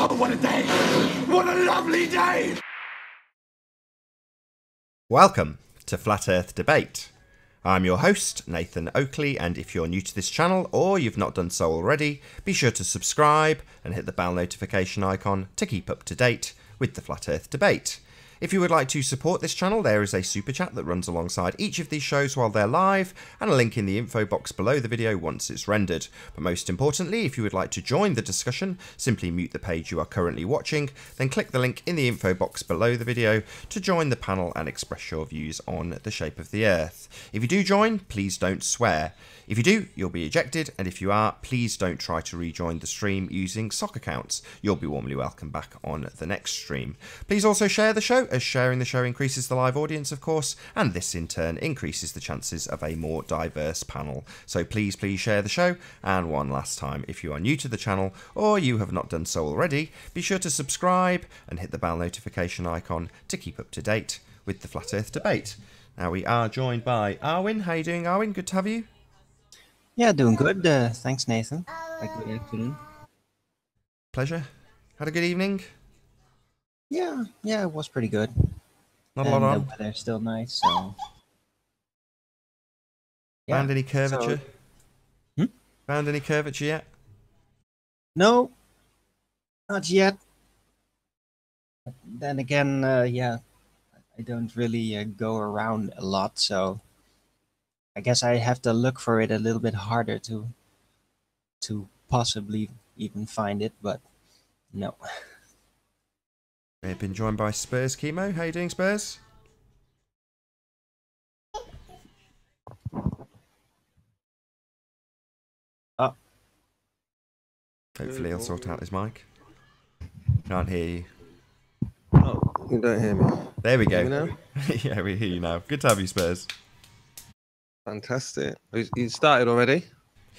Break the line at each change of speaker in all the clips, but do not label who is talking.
Oh, what a day! What a lovely day!
Welcome to Flat Earth Debate. I'm your host, Nathan Oakley, and if you're new to this channel or you've not done so already, be sure to subscribe and hit the bell notification icon to keep up to date with the Flat Earth Debate. If you would like to support this channel, there is a super chat that runs alongside each of these shows while they're live, and a link in the info box below the video once it's rendered. But most importantly, if you would like to join the discussion, simply mute the page you are currently watching, then click the link in the info box below the video to join the panel and express your views on the shape of the Earth. If you do join, please don't swear. If you do, you'll be ejected, and if you are, please don't try to rejoin the stream using sock accounts. You'll be warmly welcome back on the next stream. Please also share the show, as sharing the show increases the live audience, of course, and this in turn increases the chances of a more diverse panel. So please share the show, and one last time, if you are new to the channel or you have not done so already, be sure to subscribe and hit the bell notification icon to keep up to date with the Flat Earth Debate. Now we are joined by Arwin. How you doing, Arwin? Good to have you.
Yeah, doing good. Thanks, Nathan. Good afternoon.
Pleasure. Had a good evening?
Yeah, it was pretty good.
Not a lot on.
The weather's still nice, so... Yeah.
Found any curvature? Found any curvature yet?
No, not yet. But then again, yeah, I don't really go around a lot, so... I guess I have to look for it a little bit harder to possibly even find it, but no.
We've been joined by Spurs Chemo. How you doing, Spurs?
Oh.
Hopefully he'll sort out his mic. Can't hear you.
Oh, you don't hear me.
There we go.
Hear me now?
Yeah, we hear you now. Good to have you, Spurs.
Fantastic. You started already?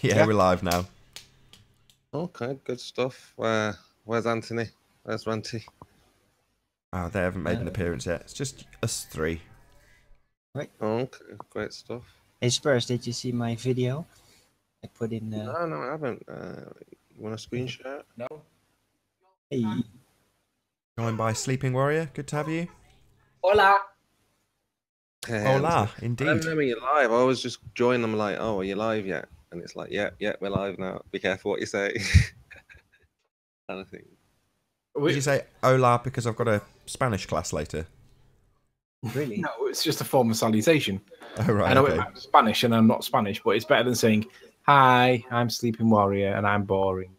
Yeah, we're live now.
Okay, good stuff. Where's Anthony? Where's Ranty?
Oh, they haven't made an appearance yet. It's just us three.
Right.
Okay, great stuff.
Hey Spurs, did you see my video? I put in...
No, I haven't. You want a screenshot?
No. Hey.
Joined by Sleeping Warrior. Good to have you.
Hola.
Hola,
I
indeed.
don't know when you're live. I always just join them like, oh, are you live yet? And it's like, yeah, we're live now. Be careful what you say. Kind of thing.
Did you say hola because I've got a Spanish class later?
Really?
No, it's just a form of salutation.
Oh, right.
I know
Okay.
it's Spanish and I'm not Spanish, but it's better than saying, hi, I'm Sleeping Warrior and I'm boring.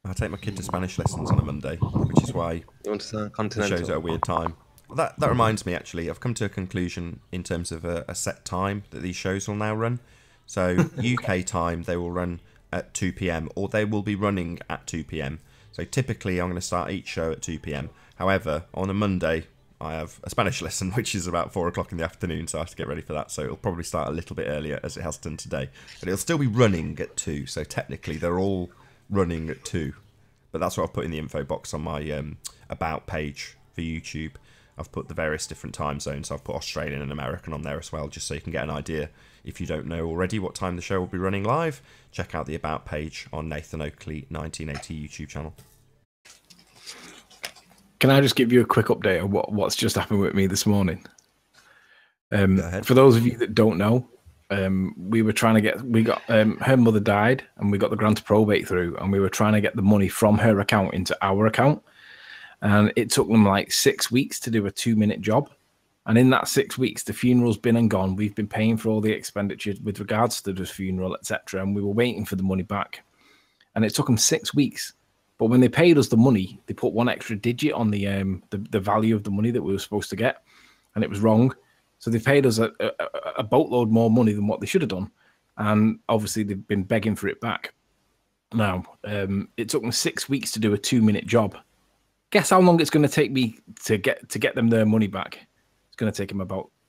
I take my kid to Spanish lessons on a Monday, which is why
You want to sound
the
continental?
show's at a weird time. Well, that reminds me, actually, I've come to a conclusion in terms of a set time that these shows will now run. So UK time, they will run at 2 PM, or they will be running at 2 PM. So typically, I'm going to start each show at 2 PM. However, on a Monday, I have a Spanish lesson, which is about 4 o'clock in the afternoon, so I have to get ready for that. So it'll probably start a little bit earlier, as it has done today. But it'll still be running at 2, so technically they're all running at 2. But that's what I've put in the info box on my About page for YouTube. I've put the various different time zones. I've put Australian and American on there as well, just so you can get an idea. If you don't know already what time the show will be running live, check out the About page on Nathan Oakley 1980 YouTube channel.
Can I just give you a quick update of what's just happened with me this morning?
Go ahead.
For those of you that don't know, we got her mother died and we got the grant of probate through, and we were trying to get the money from her account into our account. And it took them like 6 weeks to do a 2-minute job. And in that 6 weeks, the funeral's been and gone. We've been paying for all the expenditure with regards to the funeral, etc. And we were waiting for the money back. And it took them 6 weeks. But when they paid us the money, they put one extra digit on the value of the money that we were supposed to get. And it was wrong. So they paid us a boatload more money than what they should have done. And obviously, they've been begging for it back. Now, it took them 6 weeks to do a 2-minute job. Guess how long it's going to take me to get them their money back? It's going to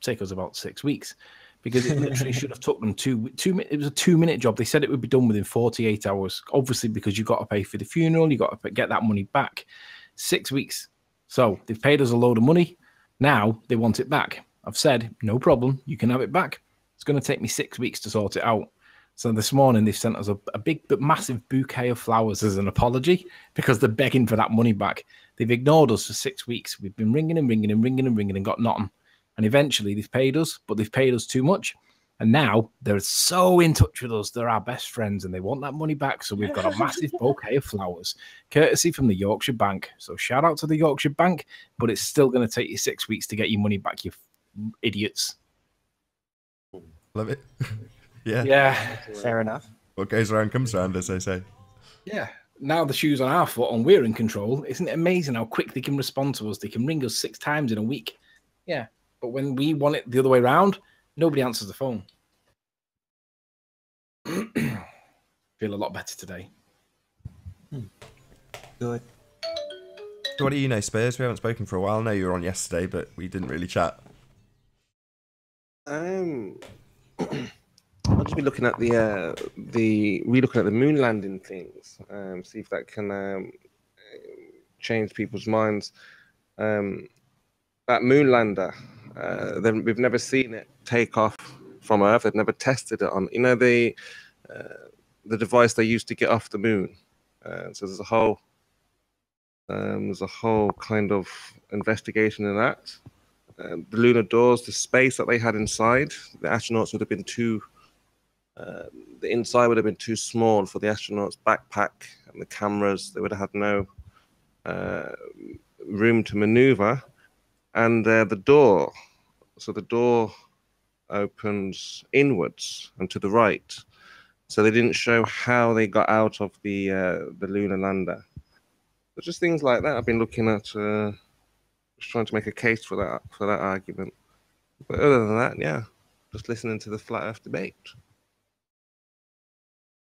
take us about 6 weeks, because it literally should have took them two. It was a 2-minute job. They said it would be done within 48 hours. Obviously, because you got to pay for the funeral, you got to get that money back. 6 weeks. So they've paid us a load of money. Now they want it back. I've said no problem. You can have it back. It's going to take me 6 weeks to sort it out. So this morning they've sent us a big but massive bouquet of flowers as an apology because they're begging for that money back. They've ignored us for 6 weeks. We've been ringing and ringing and ringing and ringing and got nothing. And eventually they've paid us, but they've paid us too much. And now they're so in touch with us. They're our best friends and they want that money back. So we've got a massive bouquet of flowers, courtesy from the Yorkshire Bank. So shout out to the Yorkshire Bank, but it's still going to take you 6 weeks to get your money back, you idiots.
Love it. Yeah.
Yeah.
Fair enough.
What goes around comes around, as they say.
Yeah. Now the shoe's on our foot and we're in control. Isn't it amazing how quick they can respond to us? They can ring us 6 times in a week. Yeah. But when we want it the other way around, nobody answers the phone. Feel a lot better today.
Good.
So what do you know, Spears? We haven't spoken for a while. I know you were on yesterday, but we didn't really chat.
I'll just be looking at relooking at the moon landing things. See if that can change people's minds. That moon lander, we've never seen it take off from Earth. They've never tested it on, the device they used to get off the moon. So there's a whole kind of investigation in that. The lunar doors, the space that they had inside, the astronauts would have been the inside would have been too small for the astronauts' backpack and the cameras. They would have had no room to maneuver. And the door, so the door opens inwards and to the right. So they didn't show how they got out of the lunar lander. But just things like that I've been looking at, just trying to make a case for that argument. But other than that, yeah, just listening to the flat Earth debate.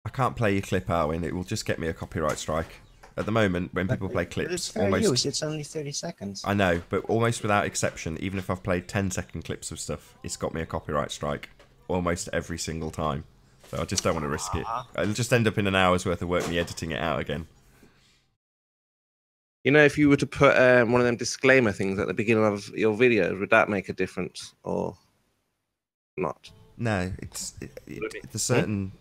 I can't play your clip, Arwin. It will just get me a copyright strike. At the moment, when people play
But it's
clips,
fair
almost...
use. It's only 30 seconds.
I know, but almost without exception, even if I've played 10-second clips of stuff, it's got me a copyright strike almost every single time. So I just don't want to risk it. It'll just end up in an hour's worth of work me editing it out again.
If you were to put one of them disclaimer things at the beginning of your video, would that make a difference or not?
No, the certain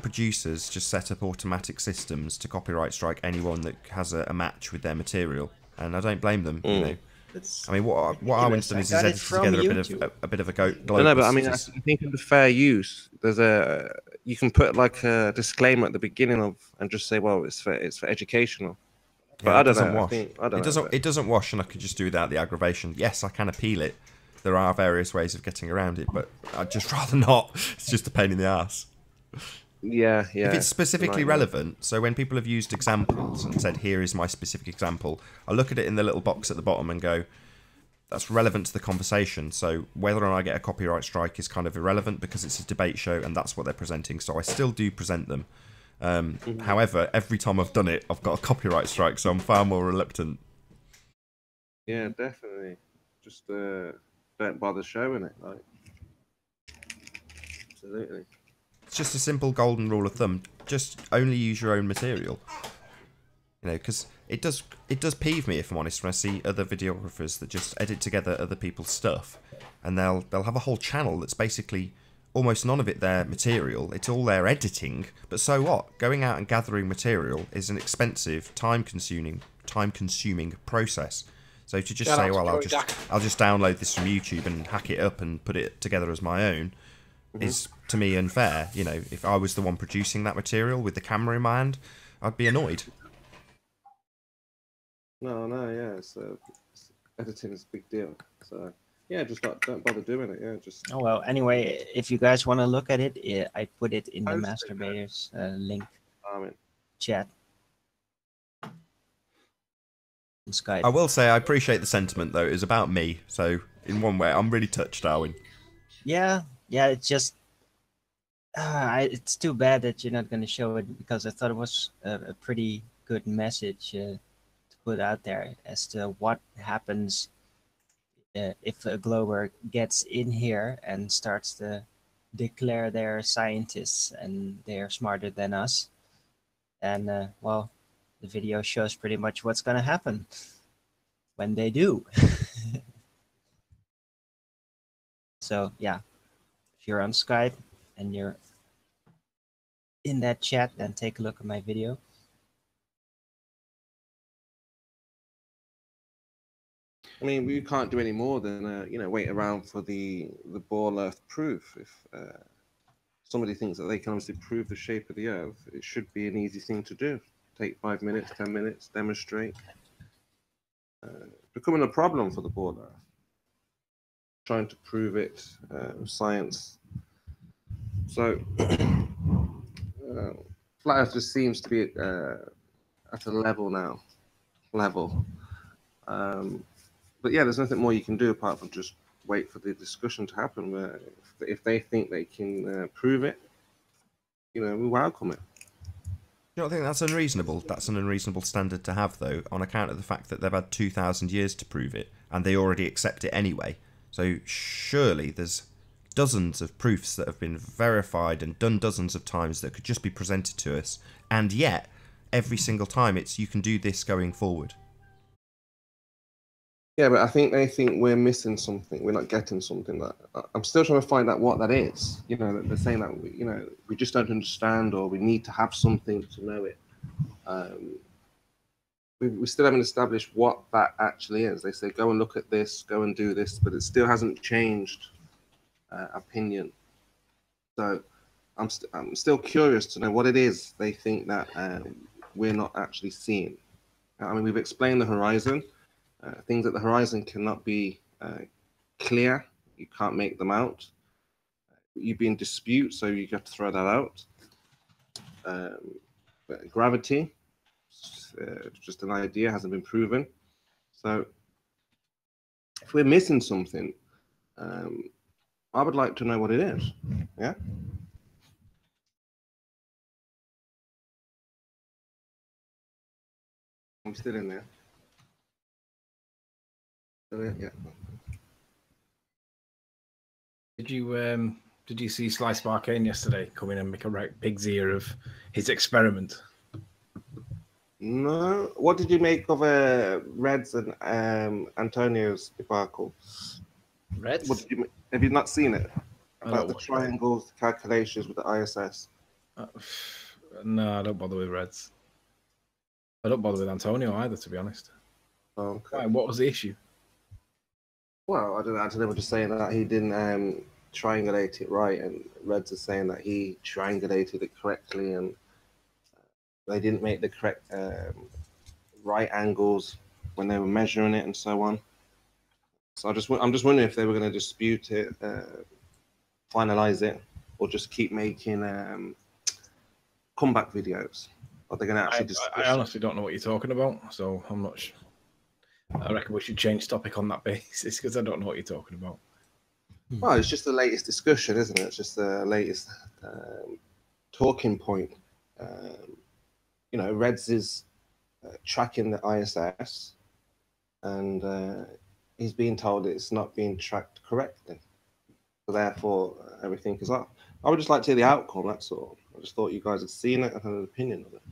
producers just set up automatic systems to copyright strike anyone that has a match with their material, and I don't blame them. I mean, what Arwin's done is he's edited together a bit of a global.
No, but I mean, I think in the fair use, you can put like a disclaimer at the beginning of and just say, well, it's for educational. But
Yeah,
I don't know.
It doesn't wash, and I could just do without the aggravation. Yes, I can appeal it. There are various ways of getting around it, but I'd just rather not. It's just a pain in the ass.
Yeah.
If it's specifically relevant, so when people have used examples and said, here is my specific example, I look at it in the little box at the bottom and go, that's relevant to the conversation. So whether or not I get a copyright strike is kind of irrelevant because it's a debate show and that's what they're presenting. So I still do present them. However, every time I've done it, I've got a copyright strike, so I'm far more reluctant.
Yeah, definitely. Just don't bother showing it. Like, absolutely.
It's just a simple golden rule of thumb. Just only use your own material. Because it does peeve me, if I'm honest, when I see other videographers that just edit together other people's stuff, and they'll have a whole channel that's basically almost none of it their material. It's all their editing. But so what? Going out and gathering material is an expensive, time-consuming process. So to just say, well, I'll just download this from YouTube and hack it up and put it together as my own, is to me unfair. If I was the one producing that material with the camera in my hand, I'd be annoyed.
No, yeah. Editing is a big deal. So yeah, just don't bother doing it. Yeah, just.
Oh well. Anyway, if you guys want to look at it, I put it in the masturbators link chat. On Skype.
I will say I appreciate the sentiment though. It was about me, so in one way, I'm really touched, Darwin.
Yeah. It's just. It's too bad that you're not going to show it because I thought it was a pretty good message to put out there as to what happens if a glober gets in here and starts to declare they're scientists and they're smarter than us. And well, the video shows pretty much what's going to happen when they do. So yeah, if you're on Skype and you're in that chat, then take a look at my video.
I mean, we can't do any more than wait around for the ball Earth proof. If somebody thinks that they can obviously prove the shape of the Earth, it should be an easy thing to do. Take 5 minutes, 10 minutes, demonstrate. Becoming a problem for the ball Earth. Trying to prove it, science. So, flat Earth just seems to be at a level now. But yeah, there's nothing more you can do apart from just wait for the discussion to happen. Where if they think they can prove it, we welcome it.
You don't think that's unreasonable? That's an unreasonable standard to have, though, on account of the fact that they've had 2,000 years to prove it, and they already accept it anyway. So surely there's dozens of proofs that have been verified and done dozens of times that could just be presented to us, and yet every single time it's you can do this going forward.
Yeah, but I think they think we're missing something. We're not getting something. That I'm still trying to find out what that is. They're saying that we just don't understand, or we need to have something to know it. We still haven't established what that actually is. They say go and look at this, go and do this, but it still hasn't changed opinion. So I'm still curious to know what it is they think that we're not actually seeing. I mean, we've explained the horizon. Things at the horizon cannot be clear. You can't make them out. You'd be in dispute, so you have to throw that out. Gravity, just an idea, hasn't been proven. So if we're missing something, I would like to know what it is. Yeah. I'm still in there. Yeah.
Did you see Sly Sparkane yesterday come in and make a right pig's ear of his experiment?
No. What did you make of Reds and Antonio's debacle?
Reds?
Have you not seen it? About the triangles, the calculations with the ISS?
No, I don't bother with Reds. I don't bother with Antonio either, to be honest.
Okay.
Why, what was the issue?
Well, I don't know. Antonio was just saying that he didn't triangulate it right, and Reds are saying that he triangulated it correctly, and they didn't make the correct right angles when they were measuring it, and so on. So I'm just wondering if they were going to dispute it, finalize it, or just keep making comeback videos. Are they going to actually discuss?
I honestly don't know what you're talking about, so I'm not sure. I reckon we should change topic on that basis because I don't know what you're talking about.
Well, it's just the latest discussion, isn't it? It's just the latest talking point. Reds is tracking the ISS, and he's being told it's not being tracked correctly. So therefore, everything is off. I would just like to hear the outcome, that's all. I just thought you guys had seen it and had an opinion of it.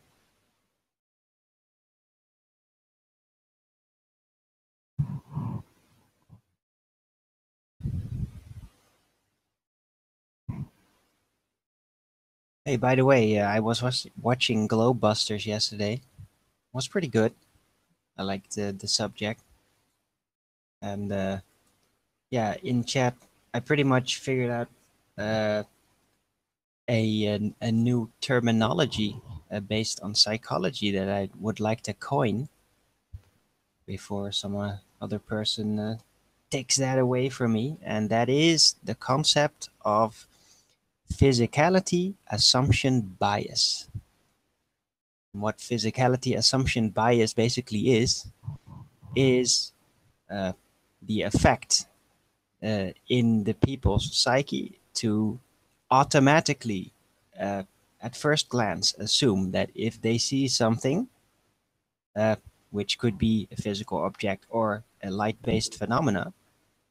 Hey, by the way, I was watching Globebusters yesterday. It was pretty good. I liked the subject. And yeah, in chat, I pretty much figured out a new terminology based on psychology that I would like to coin before some other person takes that away from me. And that is the concept of physicality assumption bias. And what physicality assumption bias basically is the effect in the people's psyche to automatically, at first glance, assume that if they see something, which could be a physical object or a light-based phenomena,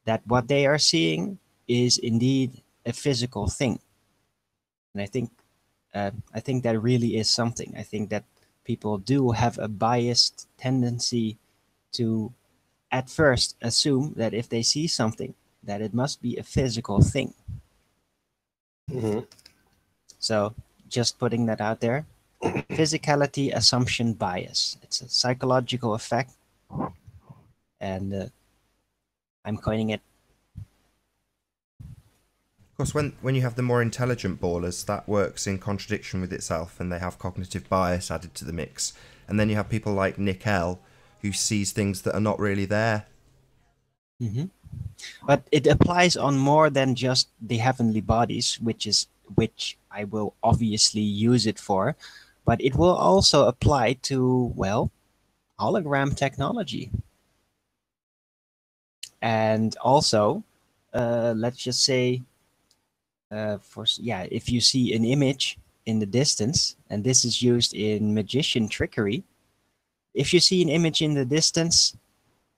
that what they are seeing is indeed a physical thing. And I think that really is something. I think that people do have a biased tendency to, at first, assume that if they see something, that it must be a physical thing.
Mm-hmm.
So just putting that out there. Physicality assumption bias. It's a psychological effect, and I'm coining it.
Of course, when you have the more intelligent ballers, that works in contradiction with itself, and they have cognitive bias added to the mix. And then you have people like Nick L, who sees things that are not really there.
Mm-hmm. But it applies on more than just the heavenly bodies, which I will obviously use it for, but it will also apply to, well, hologram technology. And also, let's just say, if you see an image in the distance, and this is used in magician trickery, if you see an image in the distance,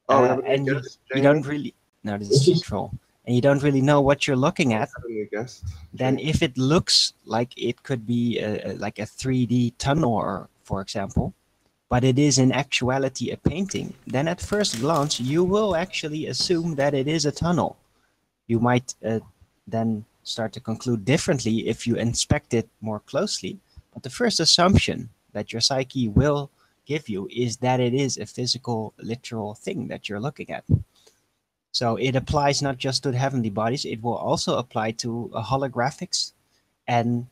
and you don't really, no, this is control, and you don't really know what you're looking at, then if it looks like it could be like a 3D tunnel, for example, but it is in actuality a painting, then at first glance you will actually assume that it is a tunnel. You might then start to conclude differently if you inspect it more closely, but the first assumption that your psyche will give you is that it is a physical, literal thing that you're looking at. So it applies not just to the heavenly bodies, it will also apply to holographics and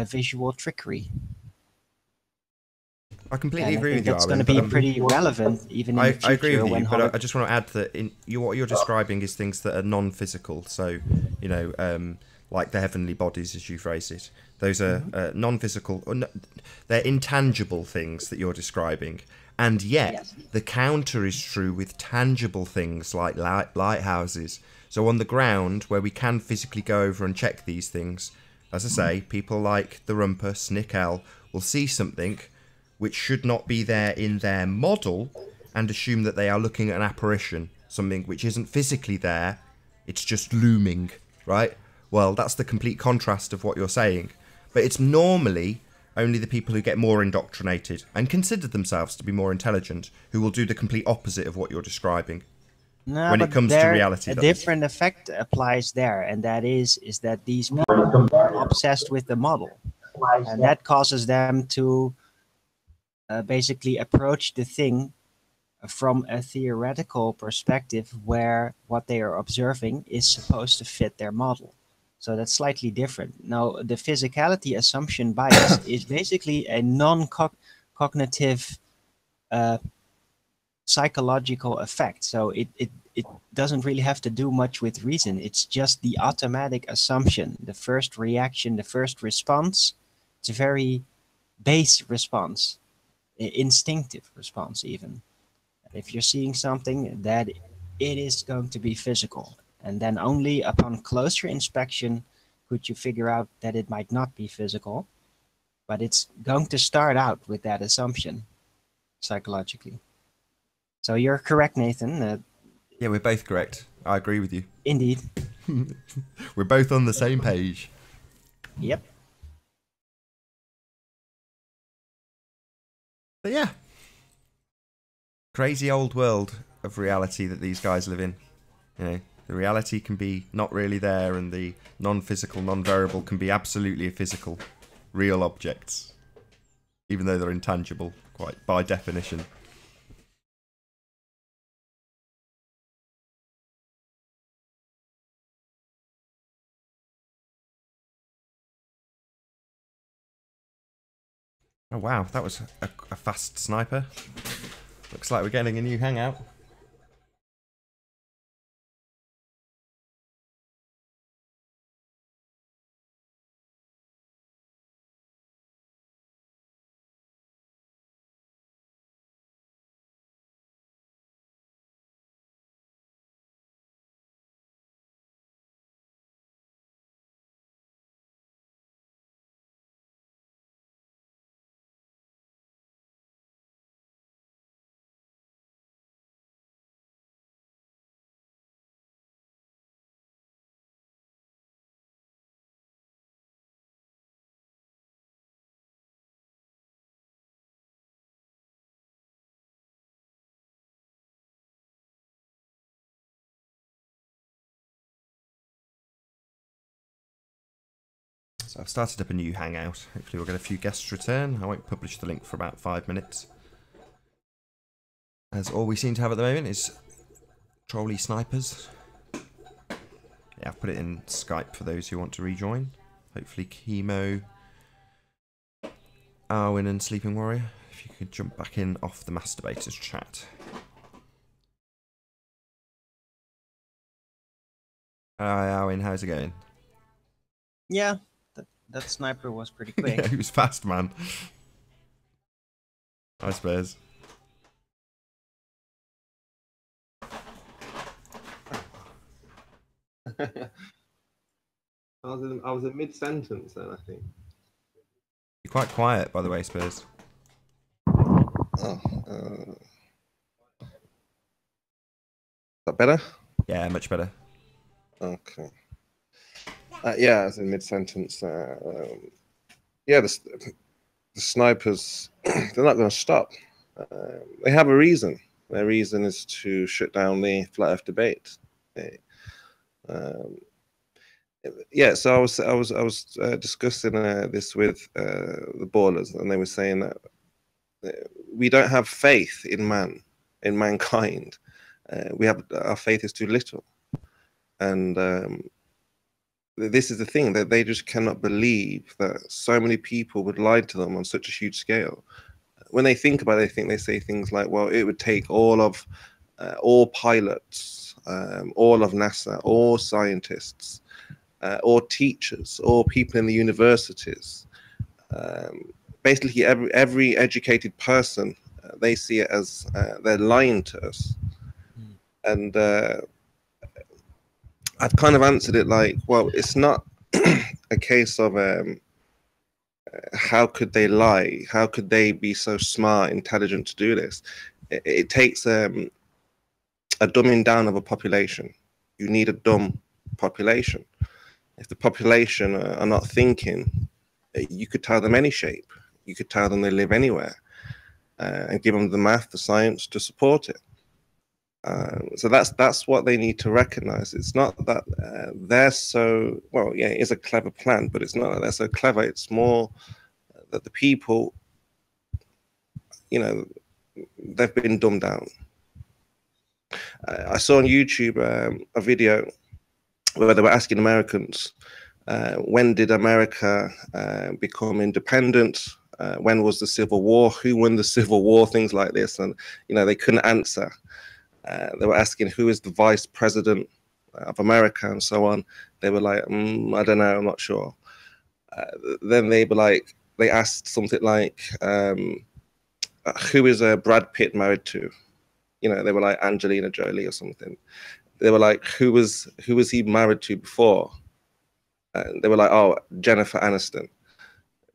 visual trickery.
I completely agree with you,
that's
Arwen.
going to be pretty relevant even in the future.
I agree with you,
when
but I just want to add that what you're describing is things that are non-physical. So, like the heavenly bodies, as you phrase it. Those are non-physical, they're intangible things that you're describing. And yet, the counter is true with tangible things like lighthouses. So on the ground, where we can physically go over and check these things, as I say, people like the Rumpus, Nick L, will see something which should not be there in their model and assume that they are looking at an apparition, something which isn't physically there, it's just looming, right? Well, that's the complete contrast of what you're saying. But it's normally only the people who get more indoctrinated and consider themselves to be more intelligent who will do the complete opposite of what you're describing.
No,
when it comes to reality.
A different effect applies there, and that is that these people are obsessed with the model. And that causes them to basically approach the thing from a theoretical perspective where what they are observing is supposed to fit their model. So that's slightly different. Now, the physicality assumption bias is basically a non-cognitive psychological effect. So it doesn't really have to do much with reason. It's just the automatic assumption, the first reaction, the first response. It's a very base response, instinctive response even. If you're seeing something, that it is going to be physical. And then only upon closer inspection could you figure out that it might not be physical. But it's going to start out with that assumption psychologically. So you're correct, Nathan.
Yeah, we're both correct. I agree with you.
Indeed.
We're both on the same page.
Yep.
But yeah. Crazy old world of reality that these guys live in. You know, the reality can be not really there, and the non-physical, non-variable can be absolutely physical, real objects, even though they're intangible, quite by definition. Oh wow, that was a fast sniper. Looks like we're getting a new hangout. So I've started up a new Hangout. Hopefully we'll get a few guests return. I won't publish the link for about 5 minutes, as all we seem to have at the moment is trolley snipers. Yeah, I've put it in Skype for those who want to rejoin. Hopefully Chemo, Arwin and Sleeping Warrior, if you could jump back in off the Masturbators chat. Hi Arwin, how's it going?
Yeah, that sniper was pretty quick.
Yeah, he was fast, man. I suppose.
I was in mid-sentence then, I think.
You're quite quiet, by the way, Spurs.
Oh, is that better?
Yeah, much better.
Okay. Yeah, I was in mid-sentence. Yeah, the snipers, they're not going to stop. They have a reason. Their reason is to shut down the flat Earth debate. Yeah, so I was discussing this with the ballers, and they were saying that we don't have faith in mankind. Our faith is too little, and this is the thing, that they just cannot believe that so many people would lie to them on such a huge scale. When they think about it, they say things like, well, it would take all pilots, all of NASA, all scientists, or teachers, or people in the universities. Basically, every educated person, they see it as they're lying to us. And I've kind of answered it like, well, it's not a case of how could they lie? How could they be so smart, intelligent to do this? It takes a dumbing down of a population. You need a dumb population. If the population are not thinking, you could tell them any shape. You could tell them they live anywhere, and give them the math, the science to support it. So that's what they need to recognize. It's not that they're so, well, yeah, it is a clever plan, but it's not that they're so clever. It's more that the people, they've been dumbed down. I saw on YouTube a video where they were asking Americans, when did America become independent? When was the Civil War? Who won the Civil War? Things like this. And, they couldn't answer. They were asking who is the vice president of America and so on. They were like, I don't know, I'm not sure. Then they asked something like, who is Brad Pitt married to? They were like Angelina Jolie or something. They were like, who was he married to before? And they were like, oh, Jennifer Aniston.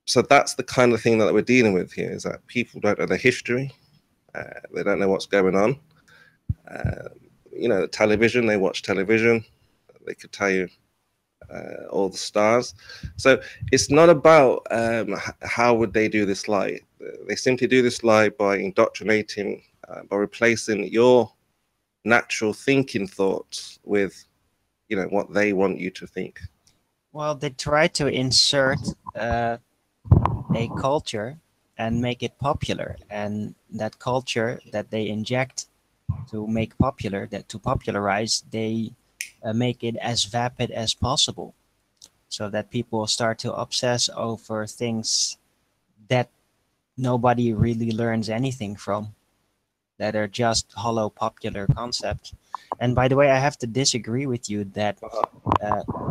So that's the kind of thing that we're dealing with here, is that people don't know their history. They don't know what's going on. Television, they watch television. They could tell you all the stars. So it's not about how would they do this lie. They simply do this lie by indoctrinating, by replacing your natural thinking thoughts with, what they want you to think.
Well, they try to insert a culture and make it popular, and that culture that they inject to make popular, to popularize, they make it as vapid as possible, so that people start to obsess over things that nobody really learns anything from, that are just hollow popular concepts. And by the way, I have to disagree with you that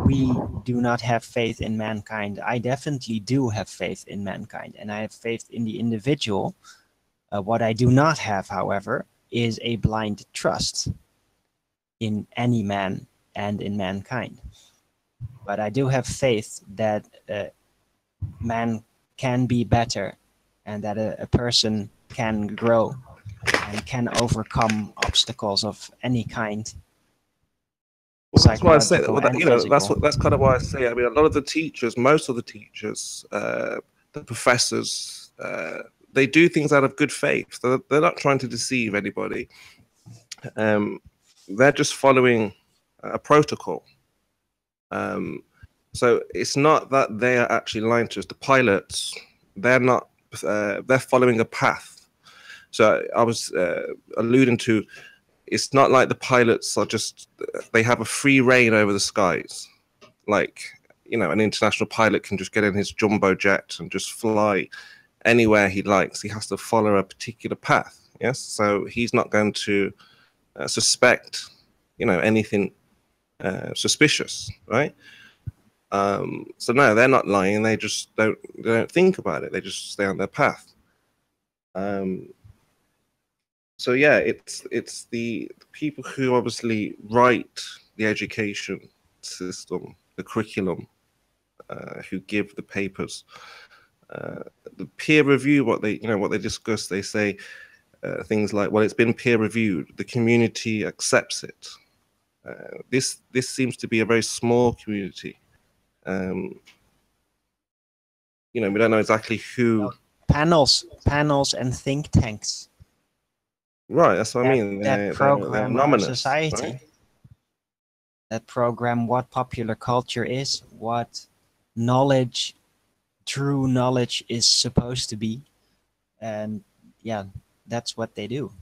we do not have faith in mankind. I definitely do have faith in mankind, and I have faith in the individual. What I do not have, however, is a blind trust in any man and in mankind. But I do have faith that man can be better, and that a person can grow and can overcome obstacles of any kind.
Well, that's why I say that. That's kind of why I say. I mean, a lot of the teachers, most of the teachers, the professors, they do things out of good faith. They're not trying to deceive anybody. They're just following a protocol. So it's not that they are actually lying to us. The pilots, they're not. They're following a path. So I was alluding to, it's not like the pilots are just, they have a free reign over the skies. Like, you know, an international pilot can just get in his jumbo jet and just fly anywhere he likes. He has to follow a particular path. Yes. So he's not going to suspect, you know, anything suspicious, right? So no, they're not lying. They just don't think about it. They just stay on their path. So yeah, it's the people who obviously write the education system, the curriculum, who give the papers, the peer review. What they discuss. They say things like, "Well, it's been peer reviewed. The community accepts it." This seems to be a very small community. You know, we don't know exactly who.
Panels and think tanks.
Right, that's what I mean.
That program
they're
our
anonymous,
society.
right?
That program what popular culture is, what knowledge, true knowledge is supposed to be, and yeah, that's what they do.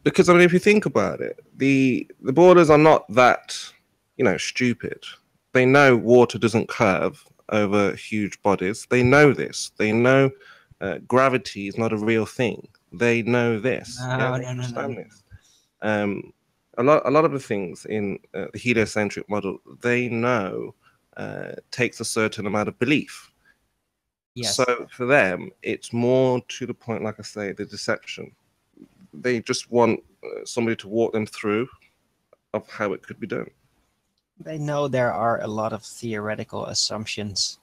Because I mean, if you think about it, the borders are not that, you know, stupid. They know water doesn't curve over huge bodies. They know this. They know gravity is not a real thing. They know this.
No.
This. A lot of the things in the heliocentric model, they know takes a certain amount of belief.
Yes.
So for them, it's more to the point, like I say, the deception. They just want somebody to walk them through of how it could be done.
They know there are a lot of theoretical assumptions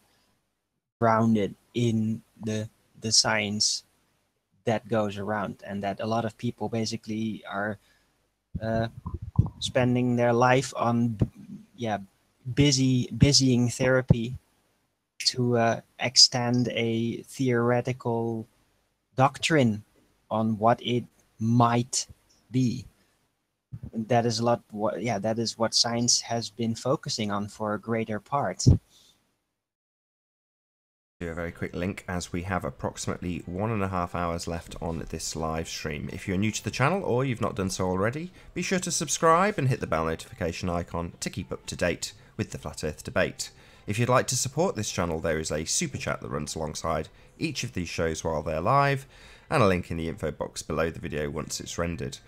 grounded in the science that goes around, and that a lot of people basically are spending their life on busying therapy to extend a theoretical doctrine on what it might be. That is that is what science has been focusing on for a greater part.
Do a very quick link, as we have approximately 1.5 hours left on this live stream. If you're new to the channel or you've not done so already, be sure to subscribe and hit the bell notification icon to keep up to date with the Flat Earth debate. If you'd like to support this channel, there is a super chat that runs alongside each of these shows while they're live, and a link in the info box below the video once it's rendered.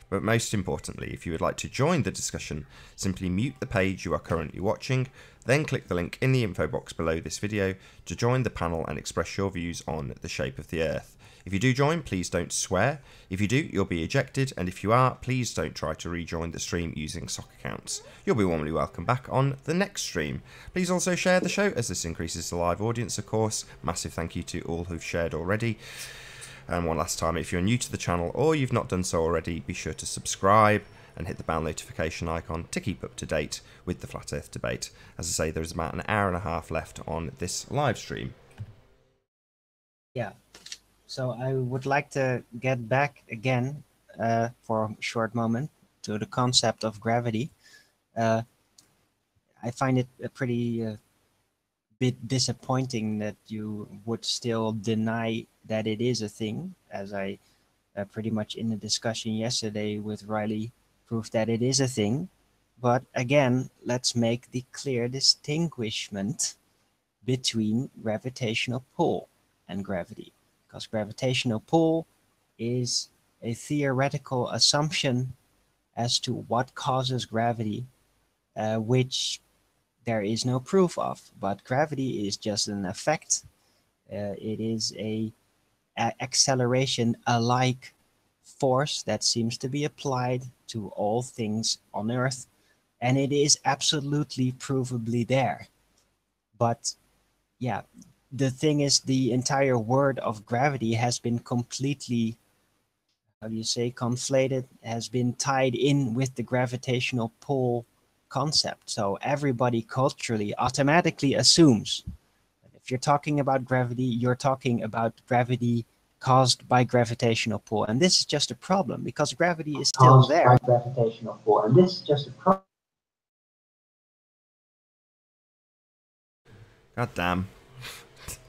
But most importantly, if you would like to join the discussion, simply mute the page you are currently watching, then click the link in the info box below this video to join the panel and express your views on the shape of the Earth. If you do join, please don't swear. If you do, you'll be ejected, and if you are, please don't try to rejoin the stream using sock accounts. You'll be warmly welcome back on the next stream. Please also share the show, as this increases the live audience, of course. Massive thank you to all who've shared already. And one last time, if you're new to the channel or you've not done so already, be sure to subscribe and hit the bell notification icon to keep up to date with the Flat Earth debate. As I say, there's about 1.5 hours left on this live stream.
Yeah, so I would like to get back again for a short moment to the concept of gravity. I find it a pretty bit disappointing that you would still deny that it is a thing, as I pretty much in the discussion yesterday with Riley proved that it is a thing. But again, let's make the clear distinguishment between gravitational pull and gravity, because gravitational pull is a theoretical assumption as to what causes gravity, which there is no proof of. But gravity is just an effect. It is a acceleration-alike force that seems to be applied to all things on Earth, and it is absolutely provably there. But yeah, the thing is, the entire word of gravity has been completely, how do you say, conflated, has been tied in with the gravitational pull concept. So everybody culturally automatically assumes that if you're talking about gravity, you're talking about gravity caused by gravitational pull. And this is just a problem, because gravity is still there.
Gravitational pull, and this is just a problem.
God damn.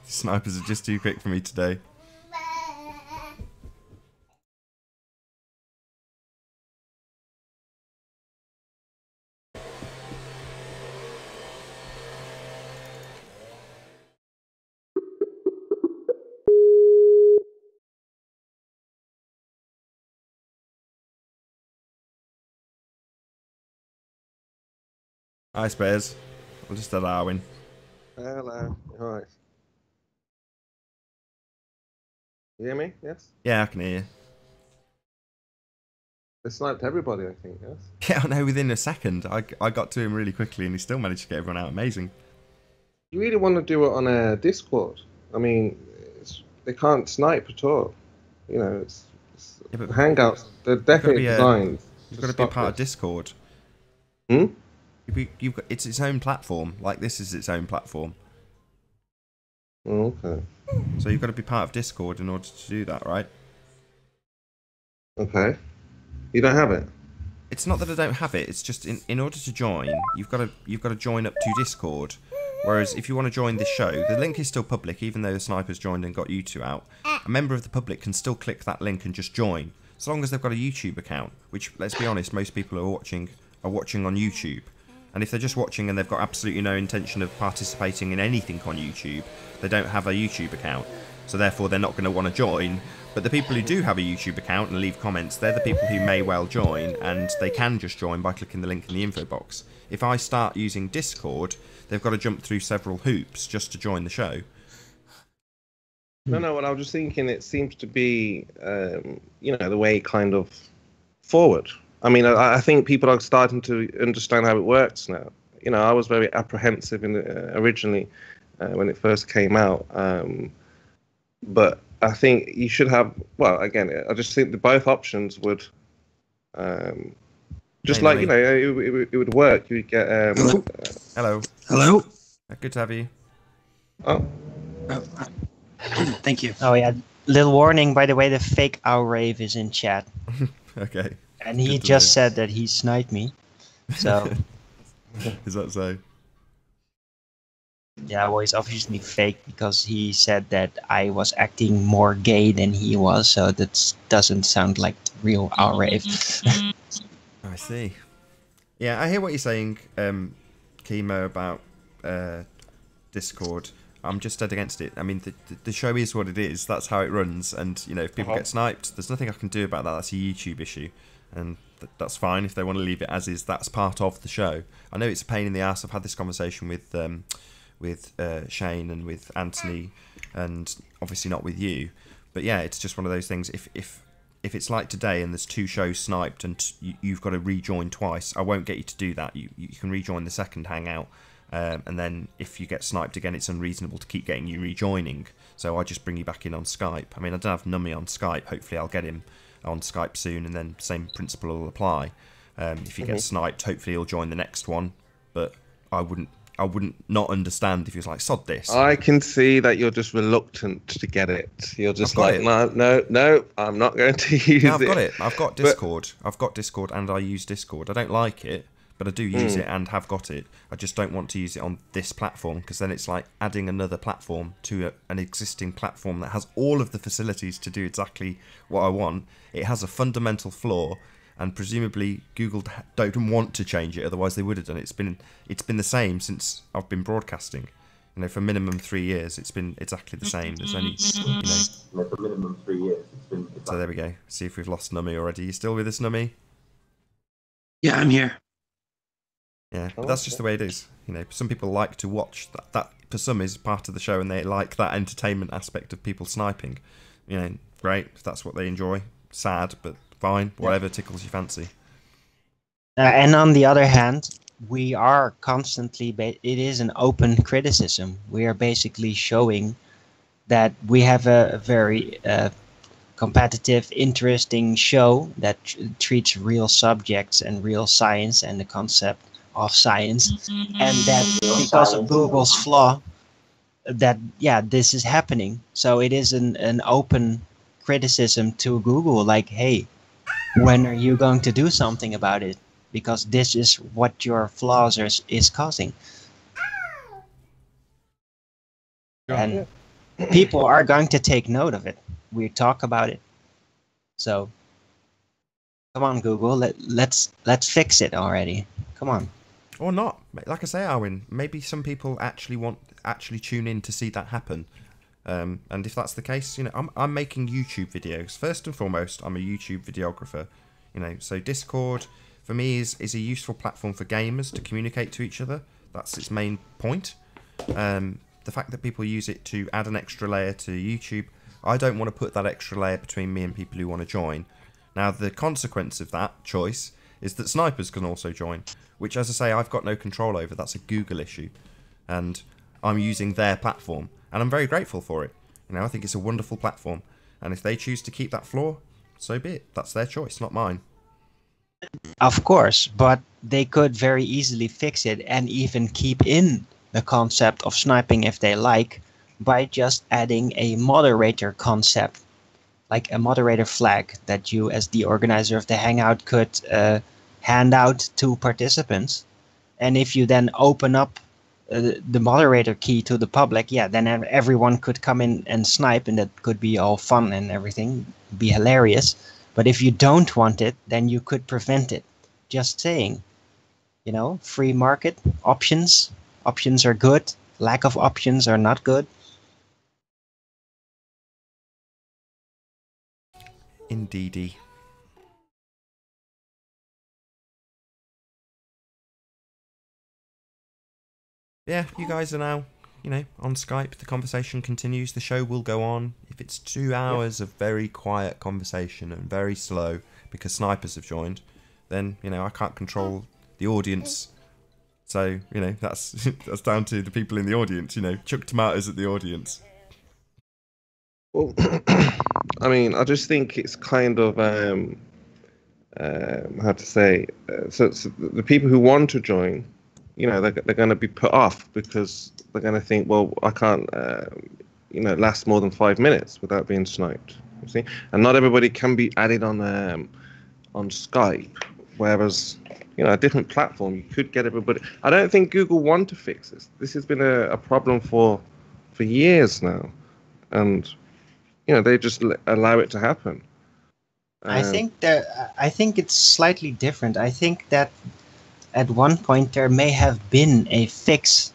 Snipers are just too quick for me today. Hi, Spares. We'll just allowing.
Hello. All right. You hear me? Yes.
Yeah, I can hear you.
They sniped everybody, I think. Yes.
Yeah, I know, within a second. I got to him really quickly and he still managed to get everyone out. Amazing.
You really want to do it on a Discord? I mean, they can't snipe at all. You know, it's
Yeah, but
Hangouts. They're definitely designed.
You've got to be a part of Discord.
Hmm?
It's its own platform. Like, this is its own platform.
Okay.
So you've got to be part of Discord in order to do that, right?
Okay. You don't have it?
It's not that I don't have it. It's just in order to join, you've got to join up to Discord. Whereas if you want to join this show, the link is still public, even though the snipers joined and got you two out. A member of the public can still click that link and just join, as long as they've got a YouTube account. Which, let's be honest, most people are watching on YouTube. And if they're just watching and they've got absolutely no intention of participating in anything on YouTube, they don't have a YouTube account. So therefore they're not going to want to join. But the people who do have a YouTube account and leave comments, they're the people who may well join, and they can just join by clicking the link in the info box. If I start using Discord, they've got to jump through several hoops just to join the show.
No, what I was just thinking, it seems to be, you know, the way kind of forward. I mean, I think people are starting to understand how it works now. You know, I was very apprehensive originally when it first came out. But I think you should have, well, again, I just think both options would, just like, you know, it would work. You would get...
Hello.
Hello.
Good to have you.
Oh.
Thank you.
Oh yeah, little warning, by the way, the fake owl rave is in chat.
Okay.
And he just said that he sniped me. So...
Is that so?
Yeah, well, he's obviously fake because he said that I was acting more gay than he was, so that doesn't sound like real owl rave.
I see. Yeah, I hear what you're saying, Chemo, about Discord. I'm just dead against it. I mean, the show is what it is. That's how it runs. And, you know, if people get sniped, there's nothing I can do about that. That's a YouTube issue. And that's fine. If they want to leave it as is, that's part of the show. I know it's a pain in the ass. I've had this conversation with Shane and with Anthony, and obviously not with you. But yeah, it's just one of those things. If it's like today and there's 2 shows sniped and you've got to rejoin twice, I won't get you to do that. You can rejoin the second hangout. And then if you get sniped again, it's unreasonable to keep getting you rejoining. So I just bring you back in on Skype. I mean, I don't have Nummy on Skype. Hopefully I'll get him on Skype soon, and then same principle will apply. If he gets sniped, hopefully he'll join the next one. But I wouldn't not understand if he was like, sod this.
I can see that you're just reluctant to get it. You're just like, no, I'm not going to use it.
I've got it. I've got Discord. I've got Discord and I use Discord. I don't like it, but I do use it and have got it. I just don't want to use it on this platform, because then it's like adding another platform to an existing platform that has all of the facilities to do exactly what I want. It has a fundamental flaw, and presumably Google don't want to change it, otherwise they would have done it. It's been the same since I've been broadcasting. You know, for minimum 3 years, it's been exactly the same. There's only, you know,
for minimum 3 years, it's been.
So there we go. See if we've lost Nummy already. You still with us, Nummy?
Yeah, I'm here.
Yeah, but that's just the way it is. You know, some people like to watch that. That for some is part of the show, and they like that entertainment aspect of people sniping. You know, great if that's what they enjoy. Sad, but fine. Whatever tickles your fancy.
And on the other hand, we are constantly. It is an open criticism. We are basically showing that we have a very competitive, interesting show that treats real subjects and real science and the concept of science, and that because of Google's flaw, that this is happening. So it is an open criticism to Google, like, hey, when are you going to do something about it? Because this is what your flaws is causing. And people are going to take note of it. We talk about it. So come on, Google. Let's fix it already. Come on.
Or not. Like I say, Arwin, maybe some people actually tune in to see that happen. And if that's the case, you know, I'm making YouTube videos. First and foremost, I'm a YouTube videographer. You know, so Discord for me is a useful platform for gamers to communicate to each other. That's its main point. The fact that people use it to add an extra layer to YouTube, I don't want to put that extra layer between me and people who want to join. Now, the consequence of that choice is that snipers can also join, which, as I say, I've got no control over. That's a Google issue, and I'm using their platform, and I'm very grateful for it. You know, I think it's a wonderful platform, and if they choose to keep that flaw, so be it. That's their choice, not mine.
Of course, but they could very easily fix it and even keep in the concept of sniping if they like, by just adding a moderator concept, like a moderator flag that you, as the organizer of the hangout, could hand out to participants. And if you then open up the moderator key to the public, yeah, then everyone could come in and snipe, and that could be all fun and everything, be hilarious. But if you don't want it, then you could prevent it. Just saying, you know, free market options. Options are good. Lack of options are not good.
Indeedy. Yeah, you guys are now, you know, on Skype. The conversation continues. The show will go on. If it's 2 hours of very quiet conversation and very slow because snipers have joined, then, you know, I can't control the audience. So, you know, that's down to the people in the audience, you know, chuck tomatoes at the audience.
Well, I mean, I just think it's kind of, how to say, so the people who want to join, you know, they're going to be put off because they're going to think, well, I can't, you know, last more than 5 minutes without being sniped. You see, and not everybody can be added on Skype, whereas, you know, a different platform, you could get everybody. I don't think Google want to fix this. This has been a problem for years now, and you know, they just allow it to happen.
I think it's slightly different. I think that at one point there may have been a fix,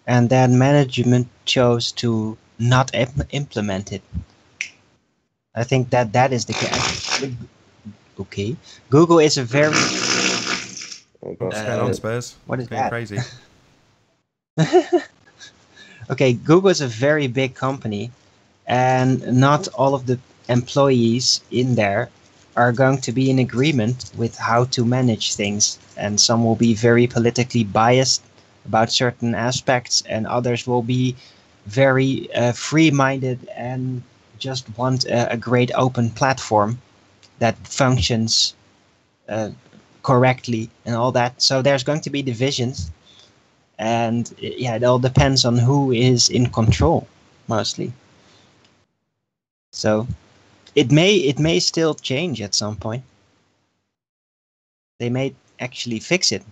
and then management chose to not implement it. I think that is the case. Okay, Google is a very.
What's going on, Spurs?
What is
going
that?
Crazy.
Okay, Google is a very big company, and not all of the employees in there are going to be in agreement with how to manage things, and some will be very politically biased about certain aspects, and others will be very free-minded and just want a great open platform that functions correctly and all that. So there's going to be divisions, and yeah, it all depends on who is in control mostly. So it may still change at some point. They may actually fix it.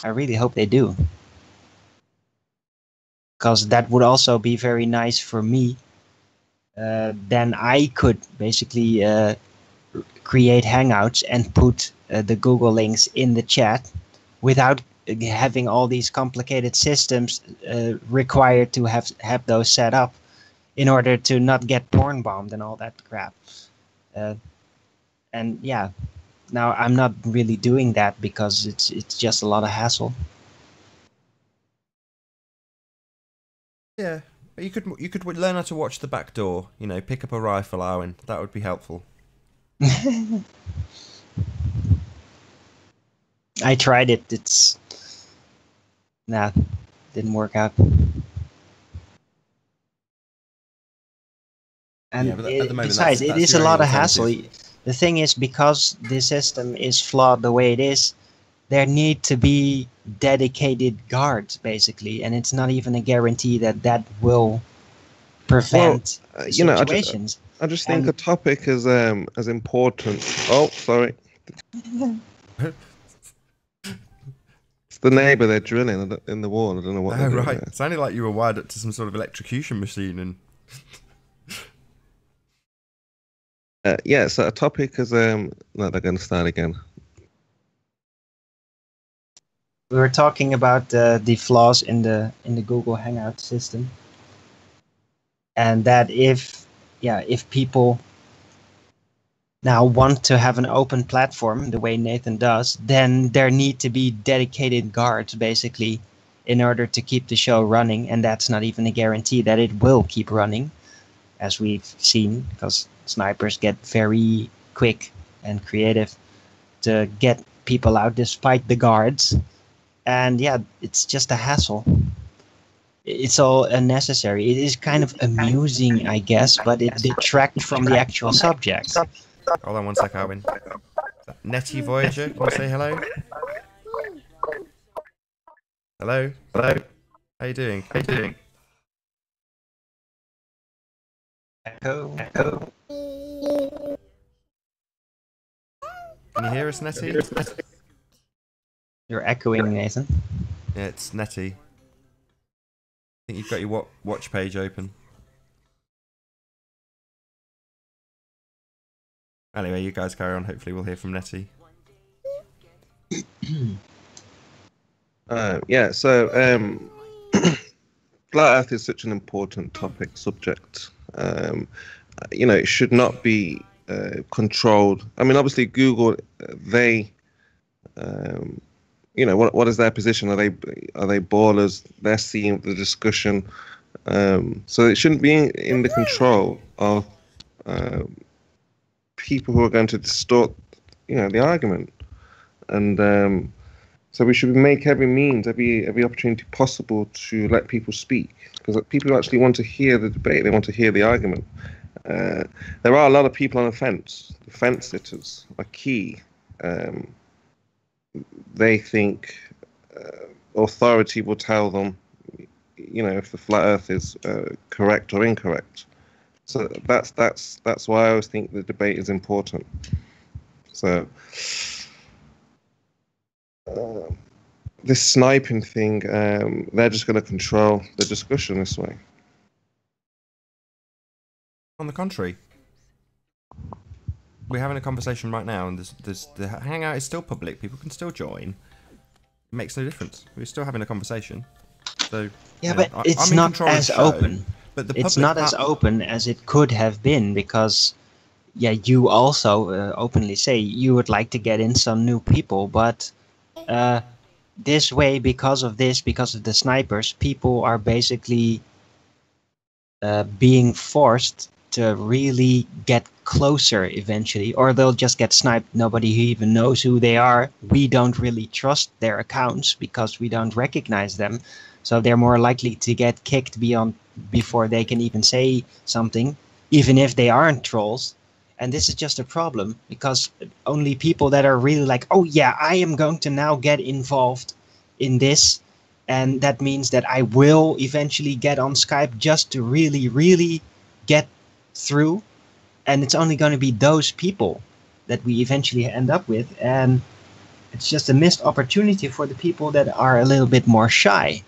I really hope they do, because that would also be very nice for me. Then I could basically create Hangouts and put the Google links in the chat without having all these complicated systems required to have those set up in order to not get porn bombed and all that crap. And yeah, now I'm not really doing that because it's just a lot of hassle.
Yeah, but you could learn how to watch the back door. You know, pick up a rifle, Arwen. That would be helpful.
I tried it. Didn't work out. And
yeah, but at the moment,
besides,
that's
it is
your
a lot
only
of hassle. The thing is, because the system is flawed the way it is, there need to be dedicated guards, basically, and it's not even a guarantee that will prevent
you know,
situations.
I just think a topic as important. Oh, sorry. It's the neighbour they're drilling in the wall. I don't know what they're doing
right.
there.
It sounded like you were wired up to some sort of electrocution machine. And
Yeah, so a topic is no, they're going to start again.
We were talking about the flaws in the Google Hangout system, and that if people now want to have an open platform the way Nathan does, then there need to be dedicated guards basically in order to keep the show running, and that's not even a guarantee that it will keep running, as we've seen, because snipers get very quick and creative to get people out despite the guards. And yeah, it's just a hassle. It's all unnecessary. It is kind of amusing, I guess, but it detracts from the actual subject.
hold on one sec, Arwin. Netty Voyager, can you say hello? Hello? Hello? How you doing? How you doing?
Echo, echo.
Can you hear us, Netty?
You're echoing, Nathan.
Yeah, it's Netty. I think you've got your watch page open. Anyway, you guys carry on. Hopefully we'll hear from Netty.
Yeah, so flat Earth is such an important subject. It should not be controlled. I mean, obviously, Google, they, what is their position? Are they ballers? They're seeing the discussion, so it shouldn't be in the control of people who are going to distort, the argument, and so we should make every means, every opportunity possible to let people speak, because people actually want to hear the debate. They want to hear the argument. There are a lot of people on the fence. The fence sitters are key. They think authority will tell them, if the flat Earth is correct or incorrect. So that's why I always think the debate is important. So this sniping thing, they're just going to control the discussion this way.
On the contrary, we're having a conversation right now, and there's the hangout is still public. People can still join. It makes no difference. We're still having a conversation. So
yeah, but it's not as open.
But
it's not as open as it could have been, because you also openly say you would like to get in some new people, but this way, because of the snipers, people are basically being forced to really get closer eventually, or they'll just get sniped. Nobody even knows who they are. We don't really trust their accounts because we don't recognize them, so they're more likely to get kicked before they can even say something, even if they aren't trolls. And this is just a problem, because only people that are really like, oh yeah, I am going to now get involved in this, and that means that I will eventually get on Skype just to really, really get through. And it's only going to be those people that we eventually end up with. And it's just a missed opportunity for the people that are a little bit more shy.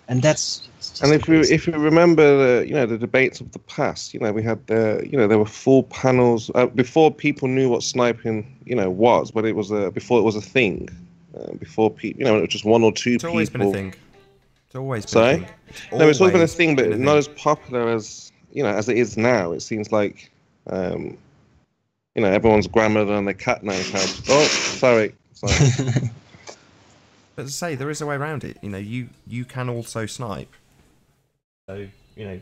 And that's...
And if we remember the debates of the past, we had there were full panels before people knew what sniping was, but it was before it was a thing, before people it was just one or two people.
It's always been a thing. It's always been
Sorry?
a thing.
No, it's always been a thing, but not as popular as as it is now. It seems like everyone's grandmother and their cat knows how to... Oh, sorry.
But as I say, there is a way around it. You can also snipe. So,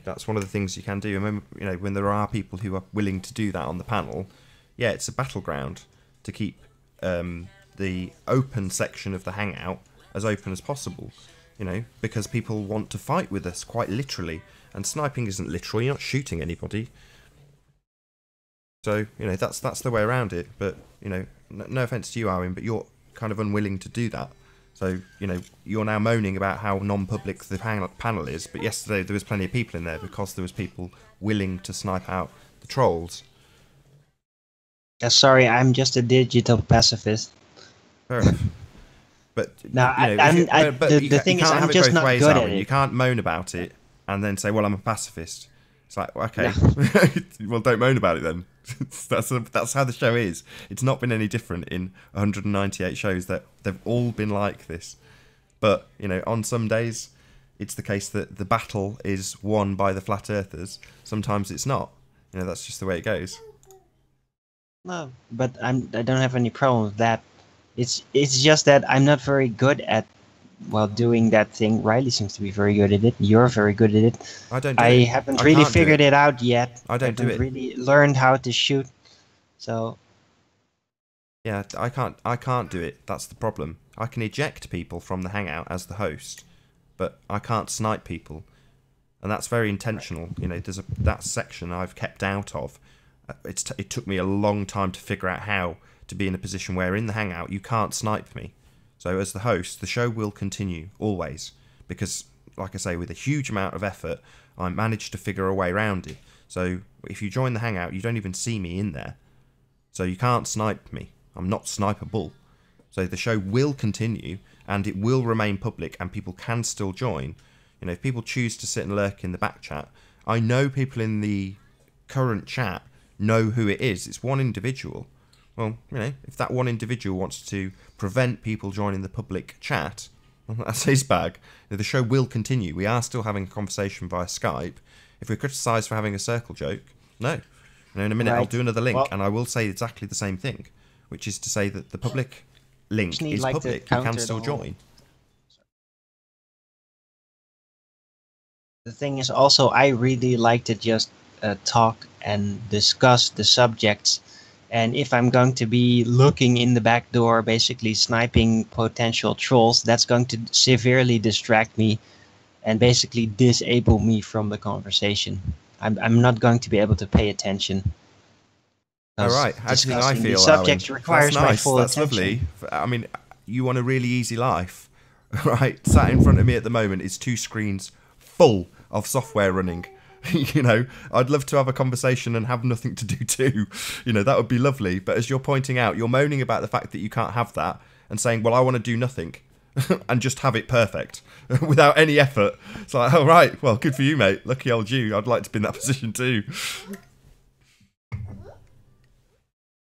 that's one of the things you can do. And when there are people who are willing to do that on the panel, yeah, it's a battleground to keep the open section of the hangout as open as possible. Because people want to fight with us, quite literally. And sniping isn't literal. You're not shooting anybody. So, that's the way around it. But, no offense to you, Arwin, but you're kind of unwilling to do that. So, you're now moaning about how non-public the panel is, but yesterday there was plenty of people in there because there was people willing to snipe out the trolls.
Sorry, I'm just a digital pacifist.
Fair enough. But
No, the thing is, I'm just not good at it.
You can't moan about it and then say, "Well, I'm a pacifist." It's like, okay,
No.
well, don't moan about it then. That's how the show is. It's not been any different in 198 shows. That they've all been like this. But on some days, it's the case that the battle is won by the flat earthers. Sometimes it's not. That's just the way it goes.
No, but I don't have any problem with that. It's just that I'm not very good at doing that thing. Riley seems to be very good at it. You're very good at it. I haven't really figured it out yet.
I don't do it.
Really learned how to shoot. So
yeah, I can't do it. That's the problem. I can eject people from the hangout as the host, but I can't snipe people, and that's very intentional. There's that section I've kept out of. It took me a long time to figure out how to be in a position where in the hangout you can't snipe me. So as the host, the show will continue always, because like I say, with a huge amount of effort, I managed to figure a way around it. So if you join the hangout, you don't even see me in there, so you can't snipe me. I'm not snipeable. So the show will continue, and it will remain public, and people can still join. If people choose to sit and lurk in the back chat, I know people in the current chat know who it is. It's one individual. Well, if that one individual wants to prevent people joining the public chat, well, that's his bag. The show will continue. We are still having a conversation via Skype. If we're criticised for having a circle joke, no. In a minute, I'll do another link, and I will say exactly the same thing, which is to say that the public link is public. You can still join.
The thing is also, I really like to just talk and discuss the subjects. And if I'm going to be looking in the back door, basically sniping potential trolls, that's going to severely distract me and basically disable me from the conversation. I'm not going to be able to pay attention.
All right, how do you think I feel?
The subject requires my full attention.
That's lovely. I mean, you want a really easy life, right? Sat in front of me at the moment is 2 screens full of software running. I'd love to have a conversation and have nothing to do too. That would be lovely. But as you're pointing out, you're moaning about the fact that you can't have that and saying, well, I want to do nothing and just have it perfect without any effort. It's like, oh, right, well, good for you, mate. Lucky old you. I'd like to be in that position too.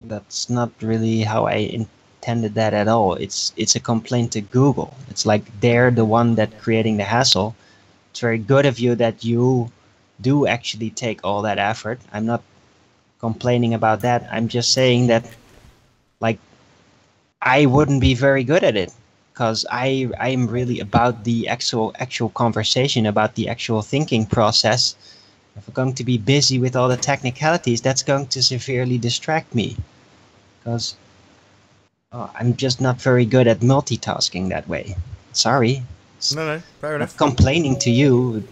That's not really how I intended that at all. It's a complaint to Google. It's like they're the one that creating the hassle. It's very good of you that you do actually take all that effort. I'm not complaining about that. I'm just saying that, like, I wouldn't be very good at it, because I'm really about the actual conversation, about the actual thinking process. If I'm going to be busy with all the technicalities, that's going to severely distract me, because I'm just not very good at multitasking that way. Sorry.
No, fair enough.
I'm complaining to you.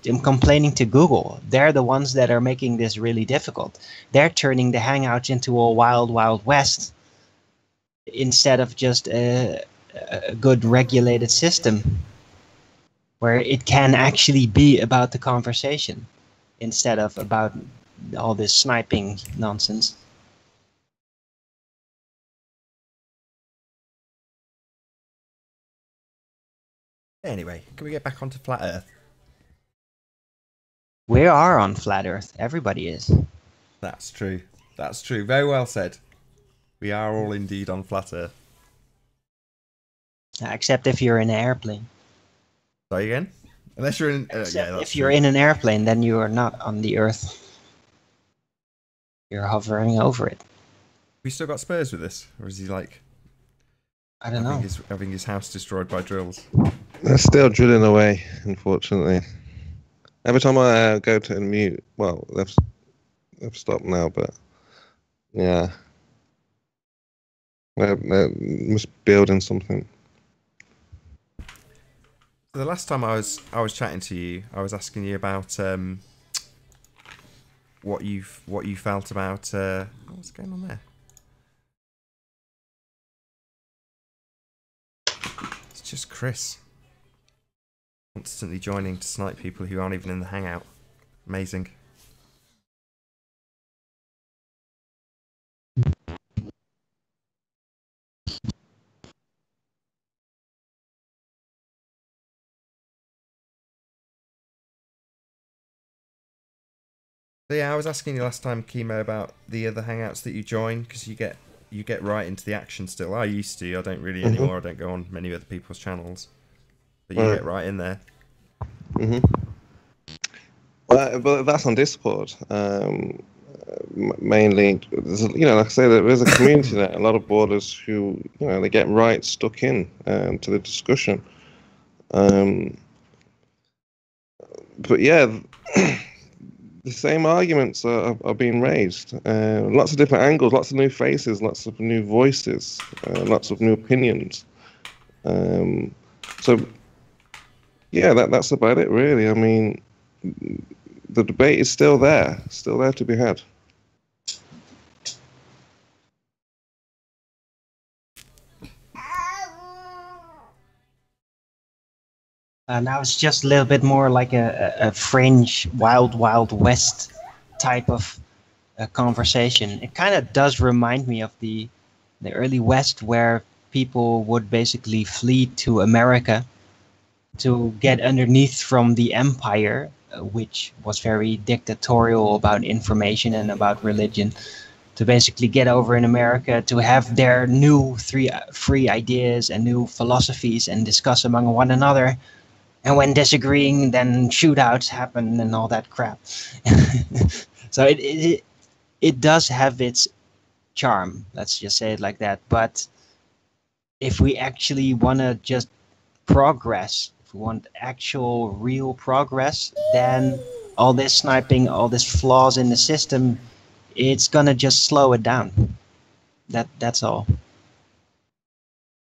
I'm complaining to Google. They're the ones that are making this really difficult. They're turning the Hangouts into a wild, wild west instead of just a good regulated system where it can actually be about the conversation instead of about all this sniping nonsense.
Anyway, can we get back onto Flat Earth?
We are on Flat Earth. Everybody is.
That's true. That's true. Very well said. We are all indeed on Flat Earth.
Except if you're in an airplane.
Sorry again? Unless you're in...
if you're in an airplane, then you are not on the Earth. You're hovering over it.
We still got Spurs with this? Or is he like...
I don't know.
Having his house destroyed by drills?
They're still drilling away, unfortunately. Every time I go to mute, well, they've stopped now, but yeah, they're must be building something.
So the last time I was chatting to you, I was asking you about what you felt about what's going on there. It's just Chris constantly joining to snipe people who aren't even in the hangout. Amazing. So yeah, I was asking you last time, Chemo, about the other hangouts that you join, because you get right into the action still. I used to. I don't really anymore. I don't go on many other people's channels, but you get right in there.
Well, but that's on Discord. Mainly, like I say, there is a community there. A lot of boarders who, they get right stuck in to the discussion. But yeah, the same arguments are being raised. Lots of different angles, lots of new faces, lots of new voices, lots of new opinions. So yeah, that's about it, really. I mean, the debate is still there to be had.
Now it's just a little bit more like a fringe, wild west type of conversation. It kind of does remind me of the early West, where people would basically flee to America to get underneath from the empire, which was very dictatorial about information and about religion, to basically get over in America to have their new free ideas and new philosophies and discuss among one another. And when disagreeing, then shootouts happen and all that crap. So it does have its charm, let's just say it like that. But if we actually want to just progress, if we want actual real progress, then all this sniping, all this flaws in the system, it's gonna just slow it down. That's all.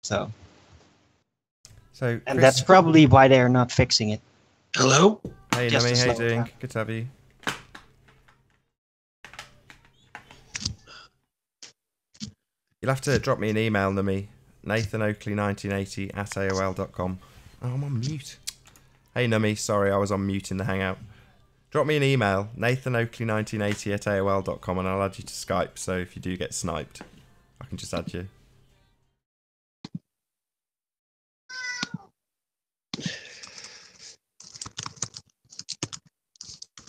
So,
and
Chris,
that's probably why they're not fixing it.
Hello?
hey,
just
Nami,
to
how you
slow it
doing?
down.
Good to have you. You'll have to drop me an email, Nami. Nathan Oakley 1980 at AOL.com. Oh, I'm on mute. Hey, Nami, sorry, I was on mute in the hangout. Drop me an email, Nathan Oakley 1980 at AOL.com, and I'll add you to Skype, so if you do get sniped, I can just add you.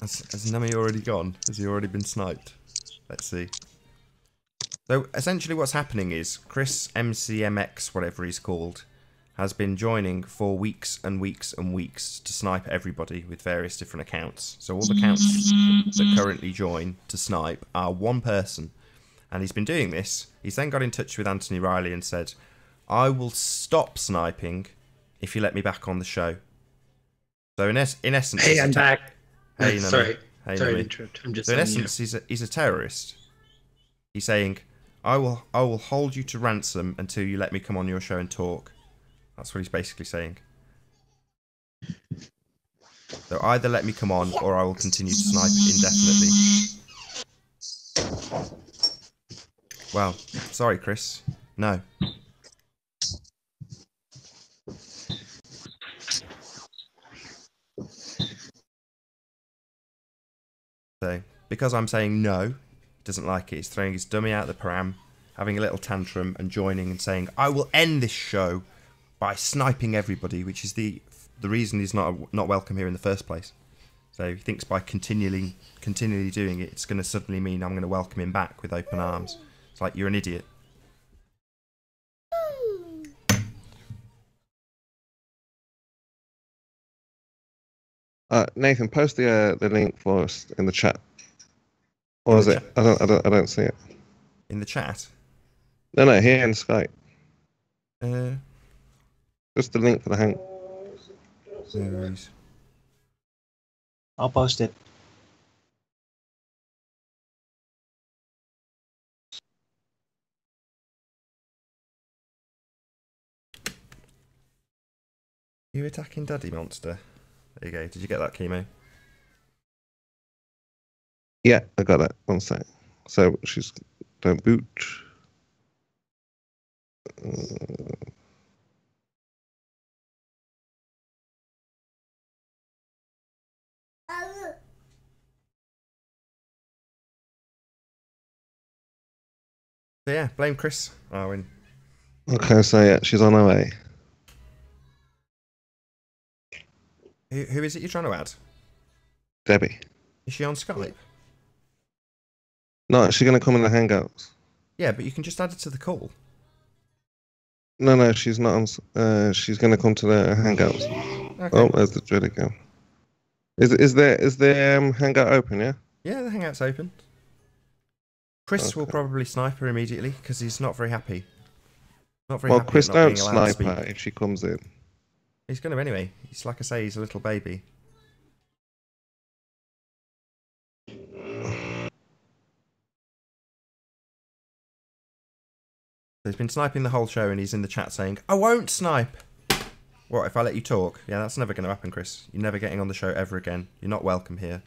Has Nami already gone? Has he already been sniped? Let's see. So essentially what's happening is Chris MCMX, whatever he's called, has been joining for weeks and weeks and weeks to snipe everybody with various different accounts. So all the accounts that currently join to snipe are one person. And he's been doing this. He's then got in touch with Anthony Riley and said, I will stop sniping if you let me back on the show. So in essence...
Hey, I'm back.
Hey,
sorry.
Hey,
sorry to
Nami.
interrupt. I'm just
So in
on you.
essence, he's a terrorist. He's saying, I will hold you to ransom until you let me come on your show and talk. That's what he's basically saying. So either let me come on, or I will continue to snipe indefinitely. Well, sorry, Chris. No. So, because I'm saying no, he doesn't like it. He's throwing his dummy out the pram, having a little tantrum, and joining and saying, I will end this show by sniping everybody, which is the reason he's not welcome here in the first place. So he thinks by continually doing it, it's going to suddenly mean I'm going to welcome him back with open arms. It's like, you're an idiot.
Nathan, post the link for us in the chat. Or is it? I don't see it.
In the chat?
No, here in Skype.
No
Just the link for the hang.
worries.
I'll post it.
You attacking Daddy Monster? There you go. Did you get that, Chemo?
Yeah, I got it. 1 sec. So she's don't boot.
So yeah, blame Chris. I win.
Okay, so yeah, she's on her way.
Who is it you're trying to add?
Debbie.
Is she on Skype?
No, she's gonna come in the Hangouts.
Yeah, but you can just add it to the call.
No, she's not. She's gonna come to the Hangouts.
Okay.
Oh, there's the dread again. Is the Hangout open? Yeah.
Yeah, the Hangout's open. Chris will probably snipe her immediately because he's not very happy. Not very happy.
Chris
at not
don't
being allowed to
snipe her
speak.
if she comes in.
He's going to anyway. He's like I say, he's a little baby. He's been sniping the whole show and he's in the chat saying, I won't snipe. What, if I let you talk? Yeah, that's never going to happen, Chris. You're never getting on the show ever again. You're not welcome here.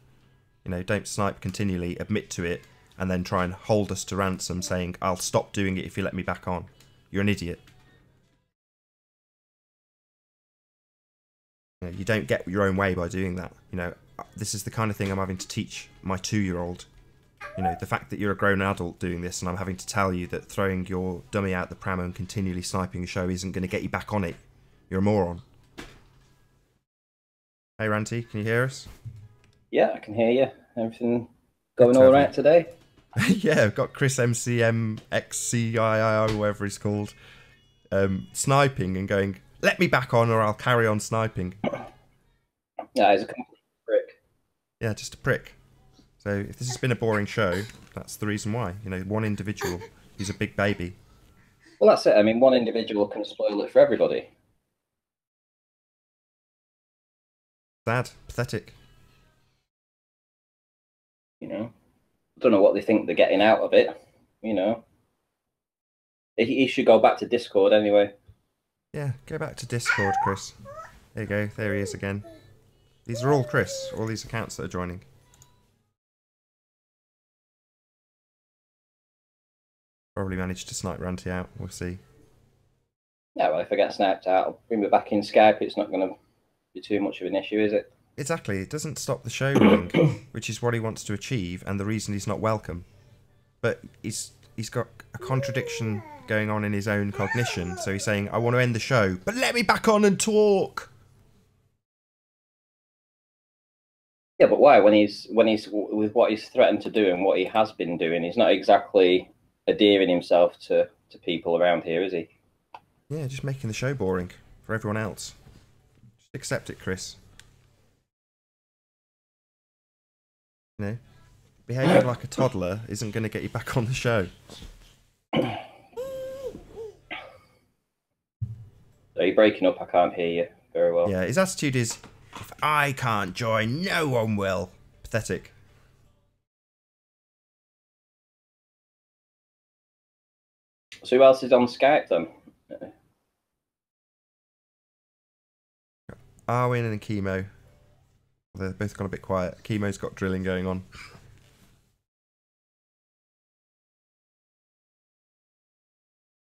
You know, don't snipe continually, admit to it, and then try and hold us to ransom saying, I'll stop doing it if you let me back on. You're an idiot. You know, you don't get your own way by doing that. You know, this is the kind of thing I'm having to teach my 2-year-old. You know, the fact that you're a grown adult doing this and I'm having to tell you that throwing your dummy out the pram and continually sniping a show isn't going to get you back on it. You're a moron. Hey, Ranty, can you hear us?
Yeah, I can hear you. Everything going all right today?
Yeah, I've got Chris MCM XCII, whatever he's called, sniping and going, let me back on or I'll carry on sniping.
Yeah, he's a complete prick.
Yeah, just a prick. So if this has been a boring show, that's the reason why. You know, one individual, he's a big baby.
Well, that's it. I mean, one individual can spoil it for everybody.
Sad, pathetic.
You know, I don't know what they think they're getting out of it. You know, he should go back to Discord anyway.
Yeah, go back to Discord, Chris. There you go. There he is again. These are all Chris. All these accounts that are joining. Probably managed to snipe Ranty out. We'll see.
Yeah, well, if I get sniped out, I'll bring me back in Skype. It's not going to be too much of an issue, is it?
Exactly. It doesn't stop the show running, which is what he wants to achieve, and the reason he's not welcome. But he's got a contradiction going on in his own cognition. So he's saying, I want to end the show, but let me back on and talk.
Yeah, but why? When he's with what he's threatened to do and what he has been doing, he's not exactly adhering himself to people around here, is he?
Yeah, just making the show boring for everyone else. Just accept it, Chris. You know, behaving like a toddler isn't going to get you back on the show.
Are you breaking up? I can't hear you very well.
Yeah, his attitude is, if I can't join, no one will. Pathetic.
So who else is on Skype then?
Arwin and Chemo. They're both gone a bit quiet. Chemo's got drilling going on.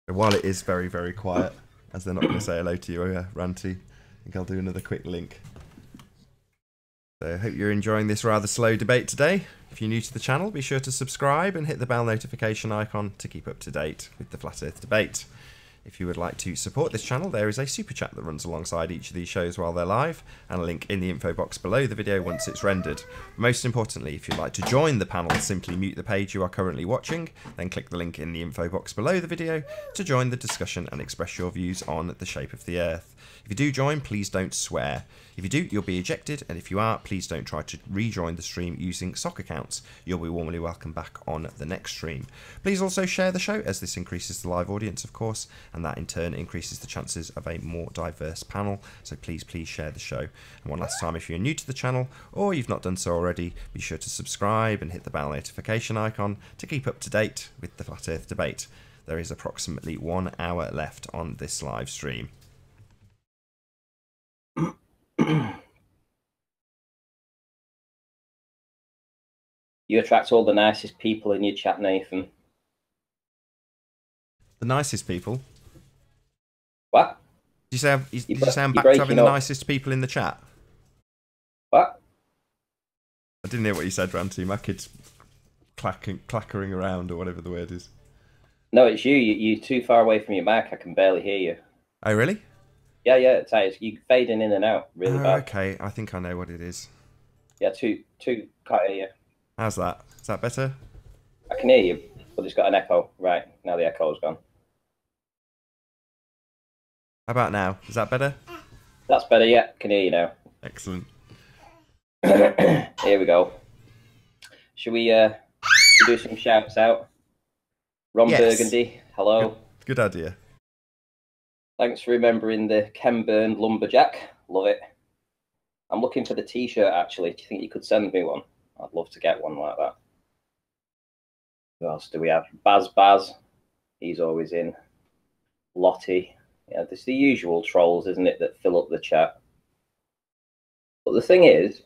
So while it is very, very quiet, as they're not going to say hello to you, Ranty, I think I'll do another quick link. So I hope you're enjoying this rather slow debate today. If you're new to the channel, be sure to subscribe and hit the bell notification icon to keep up to date with the Flat Earth debate. If you would like to support this channel, there is a super chat that runs alongside each of these shows while they're live, and a link in the info box below the video once it's rendered. Most importantly, if you'd like to join the panel, simply mute the page you are currently watching, then click the link in the info box below the video to join the discussion and express your views on the shape of the Earth. If you do join, please don't swear. If you do, you'll be ejected, and if you are, please don't try to rejoin the stream using sock accounts. You'll be warmly welcome back on the next stream. Please also share the show, as this increases the live audience, of course, and that in turn increases the chances of a more diverse panel. So please share the show. And one last time, if you're new to the channel, or you've not done so already, be sure to subscribe and hit the bell notification icon to keep up to date with the Flat Earth debate. There is approximately 1 hour left on this live stream.
You attract all the nicest people in your chat, Nathan.
The nicest people?
What?
Did you say I'm back to having the nicest people in the chat?
What?
I didn't hear what you said, Ranty. My kid's clackering around, or whatever the word is.
No, it's you. You're too far away from your mic. I can barely hear you.
Oh, really?
Yeah, it's you fading in and out really bad.
Okay, I think I know what it is.
Yeah, too can't hear you.
How's that? Is that better?
I can hear you, but it's got an echo. Right, now the echo's gone.
How about now? Is that better?
That's better, yeah. Can hear you now.
Excellent.
Here we go. Should we do some shouts out? Ron
Yes.
Burgundy, hello.
Good idea.
Thanks for remembering the Ken Burn Lumberjack. Love it. I'm looking for the t-shirt, actually. Do you think you could send me one? I'd love to get one like that. Who else do we have? Baz. He's always in. Lottie. Yeah, there's the usual trolls, isn't it, that fill up the chat. But the thing is,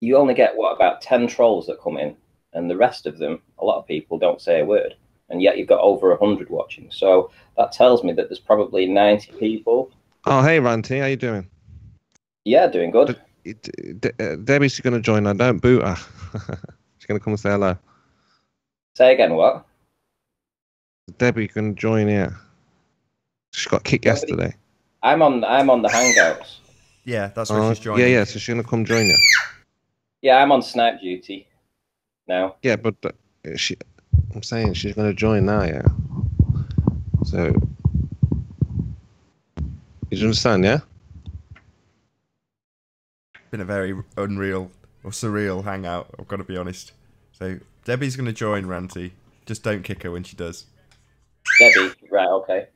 you only get, what, about 10 trolls that come in, and the rest of them, a lot of people don't say a word, and yet you've got over 100 watching. So that tells me that there's probably 90 people.
Oh, hey, Ranty, how you doing?
Yeah, doing good.
Debbie's going to join. I don't boot her. She's going to come and say hello.
Say again, what?
Debbie's going to join here. She got kicked yesterday.
I'm on the Hangouts.
Yeah, that's where she's joining.
Yeah, so she's going to come join you.
Yeah, I'm on snipe duty now.
Yeah, but I'm saying she's going to join now, yeah? So, you understand, yeah?
Been a very unreal or surreal hangout, I've got to be honest. So, Debbie's going to join Ranty. Just don't kick her when she does.
Debbie, right, okay.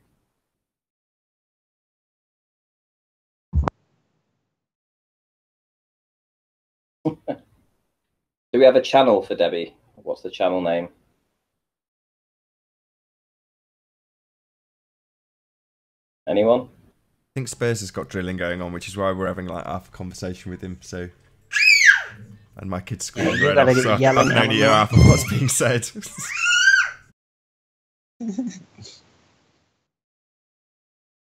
Do we have a channel for Debbie? What's the channel name? Anyone?
I think Spurs has got drilling going on, which is why we're having like half a conversation with him. So, and my kid's screaming right now, so I've no idea half of what's being said.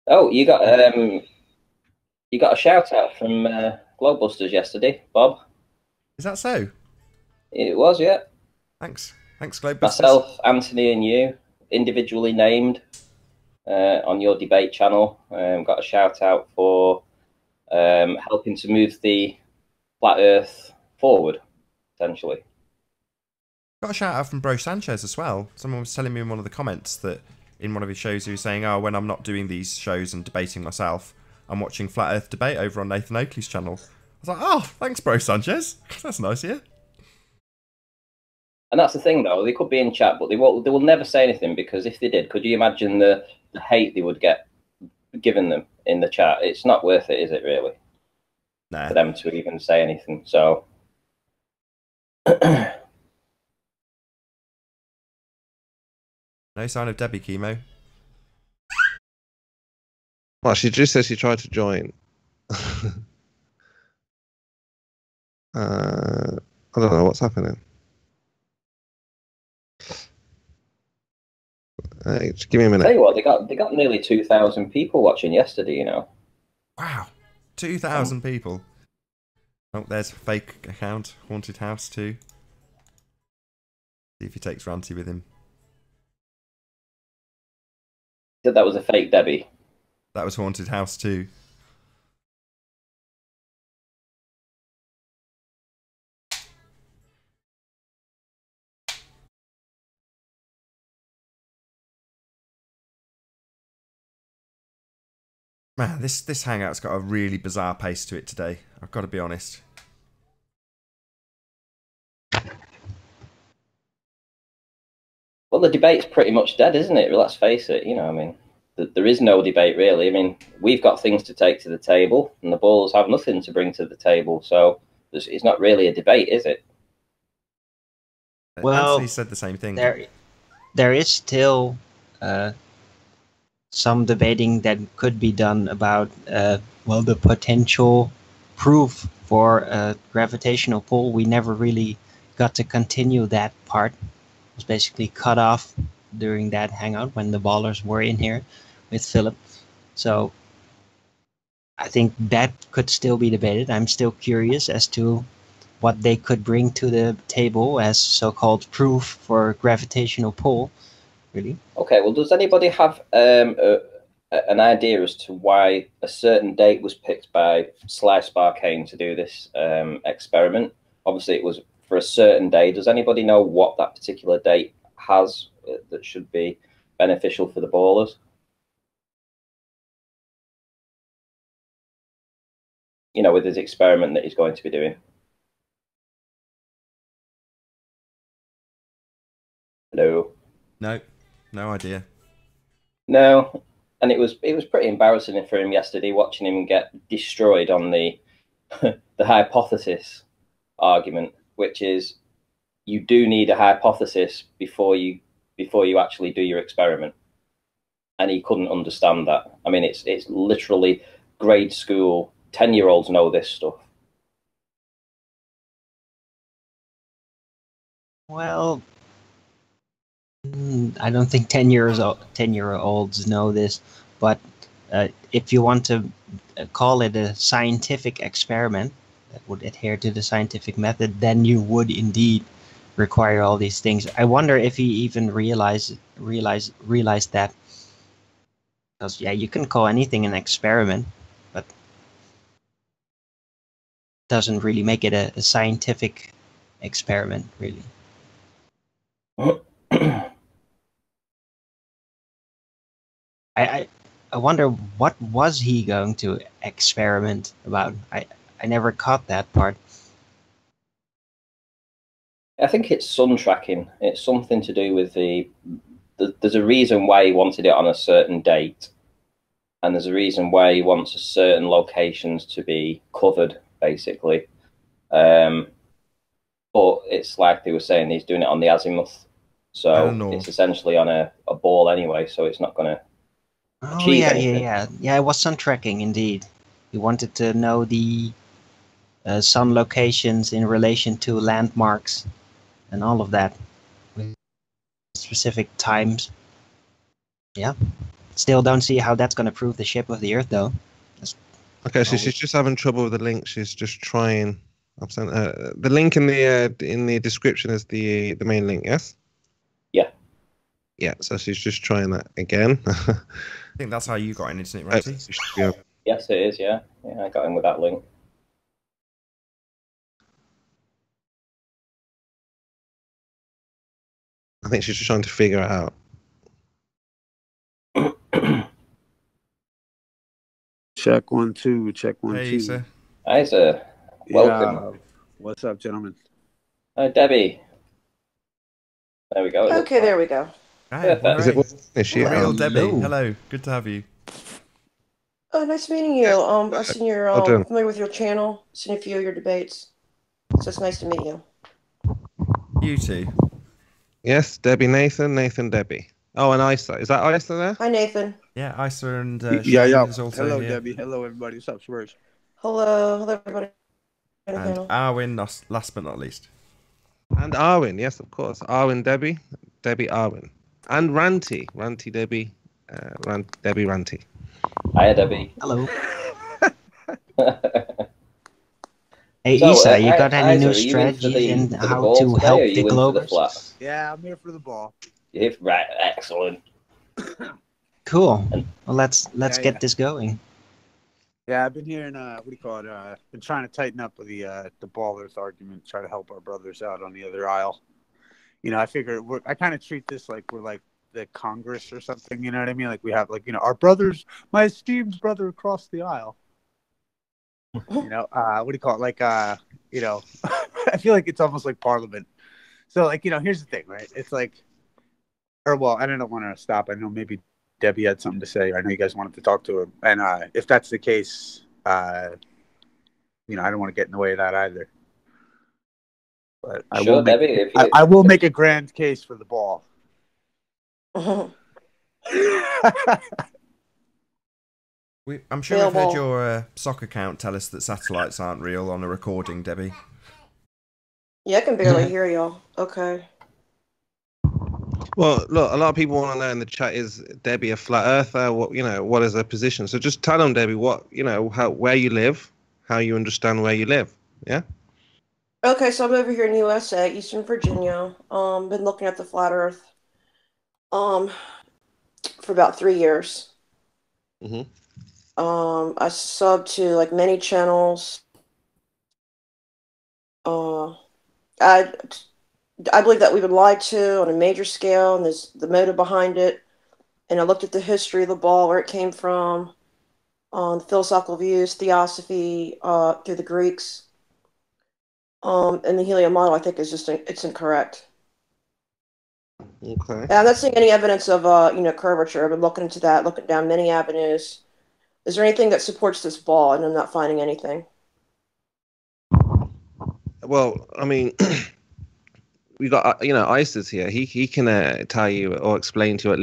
Oh, you got a shout out from Globebusters yesterday, Bob.
Is that so?
It was, yeah.
Thanks, Globebusters.
Myself, Anthony, and you, individually named on your debate channel, got a shout out for helping to move the flat Earth forward, essentially.
Got a shout out from Bro Sanchez as well. Someone was telling me in one of the comments that in one of his shows he was saying, "Oh, when I'm not doing these shows and debating myself, I'm watching Flat Earth Debate over on Nathan Oakley's channel." I was like, "Oh, thanks, Bro Sanchez. That's nice, yeah."
And that's the thing, though. They could be in chat, but they will never say anything, because if they did, could you imagine the hate they would get given them in the chat? It's not worth it, is it, really?
Nah.
For them to even say anything. So,
no sign of Debbie Chemo.
Well, she just says she tried to join. I don't know what's happening. Just give me a minute.
Tell you what, they got nearly 2,000 people watching yesterday. You know.
Wow, 2,000 people. Oh, there's a fake account, Haunted House too. See if he takes Ranty with him.
Said that was a fake Debbie.
That was Haunted House too. Man, this hangout's got a really bizarre pace to it today. I've got to be honest.
Well, the debate's pretty much dead, isn't it? Let's face it. You know, I mean, there is no debate really. I mean, we've got things to take to the table, and the Bulls have nothing to bring to the table. So it's not really a debate, is it?
Well,
Anthony said the same thing.
There is still some debating that could be done about well, the potential proof for a gravitational pull. We never really got to continue that part. It was basically cut off during that hangout when the ballers were in here with Philip. So I think that could still be debated. I'm still curious as to what they could bring to the table as so-called proof for gravitational pull. Really?
Okay, well, does anybody have an idea as to why a certain date was picked by Sly Sparkane to do this experiment? Obviously, it was for a certain day. Does anybody know what that particular date has that should be beneficial for the ballers? You know, with his experiment that he's going to be doing. Hello.
No, no idea.
No, and it was pretty embarrassing for him yesterday watching him get destroyed on the the hypothesis argument, which is you do need a hypothesis before you actually do your experiment, and he couldn't understand that. I mean, it's literally grade school. 10-year-olds know this stuff.
Well, I don't think 10-year-olds know this, but if you want to call it a scientific experiment that would adhere to the scientific method, then you would indeed require all these things. I wonder if he even realized that. Because yeah, you can call anything an experiment, but doesn't really make it a scientific experiment, really. I wonder what was he going to experiment about. I never caught that part.
I think it's sun tracking. It's something to do with there's a reason why he wanted it on a certain date, and there's a reason why he wants certain locations to be covered, basically. But it's like they were saying, he's doing it on the azimuth, so it's essentially on a ball anyway, so it's not going to achieve anything.
Yeah, it was sun tracking indeed. He wanted to know the sun locations in relation to landmarks and all of that with specific times. Yeah. Still don't see how that's going to prove the shape of the Earth, though.
Okay, so she's just having trouble with the link. She's just trying. I've sent the link in the description is the main link. Yes.
Yeah.
Yeah. So she's just trying that again.
I think that's how you got in, isn't it, Ratty?
Yes, it is. Yeah. Yeah, I got in with that link.
I think she's just trying to figure it out.
Check 1 2. Check 1
Hey,
2.
sir.
Hi, sir. Welcome.
Yeah. What's up, gentlemen?
Hi, Debbie. There we go.
Okay, there we go.
Hey,
Is she
real Debbie? Hello. Good to have you.
Oh, nice meeting you. I've seen your familiar with your channel. Seen a few of your debates. So it's nice to meet you.
You too.
Yes, Debbie, Nathan, Debbie. Oh, and Isa. Is that Isa there?
Hi, Nathan.
Yeah, Isa and
yeah.
is also
Hello,
here.
Debbie. Hello, everybody. What's up, Spurs?
Hello, everybody.
And Arwin, last but not least.
And Arwin, yes, of course. Arwin, Debbie, Arwin. And Ranty, Debbie, Debbie, Ranty.
Hiya, Debbie.
Hello. Hey, so, Isa, you got any new strategies in how to help the Globers?
Yeah, I'm here for the ball.
Right, excellent.
Cool. Well, let's get this going.
Yeah, I've been hearing been trying to tighten up with the ballers argument, try to help our brothers out on the other aisle. You know, I figure I kind of treat this like we're like the Congress or something. You know what I mean? Like we have our brothers, my esteemed brother across the aisle. You know, I feel like it's almost like Parliament. So here's the thing, right? It's like, I don't want to stop. I know maybe Debbie had something to say. I know you guys wanted to talk to her. And if that's the case, I don't want to get in the way of that either. But I will make a grand case for the ball.
I'm sure I've heard your sock account tell us that satellites aren't real on a recording, Debbie.
Yeah, I can barely hear y'all. Okay.
Well, look, a lot of people want to know in the chat, is Debbie a flat earther? What is her position? So just tell them, Debbie, where you live, how you understand where you live. Yeah.
Okay, so I'm over here in the USA, Eastern Virginia. Been looking at the flat Earth, for about 3 years.
Mm-hmm.
I sub to many channels. I believe that we've been lied to on a major scale, and there's the motive behind it. And I looked at the history of the ball, where it came from, on the philosophical views, theosophy, through the Greeks. And the helium model, I think, is just it's incorrect.
Okay.
And I'm not seeing any evidence of curvature. I've been looking into that, looking down many avenues. Is there anything that supports this ball? And I'm not finding anything.
Well, I mean, we got Isis here. He can tell you or explain to you at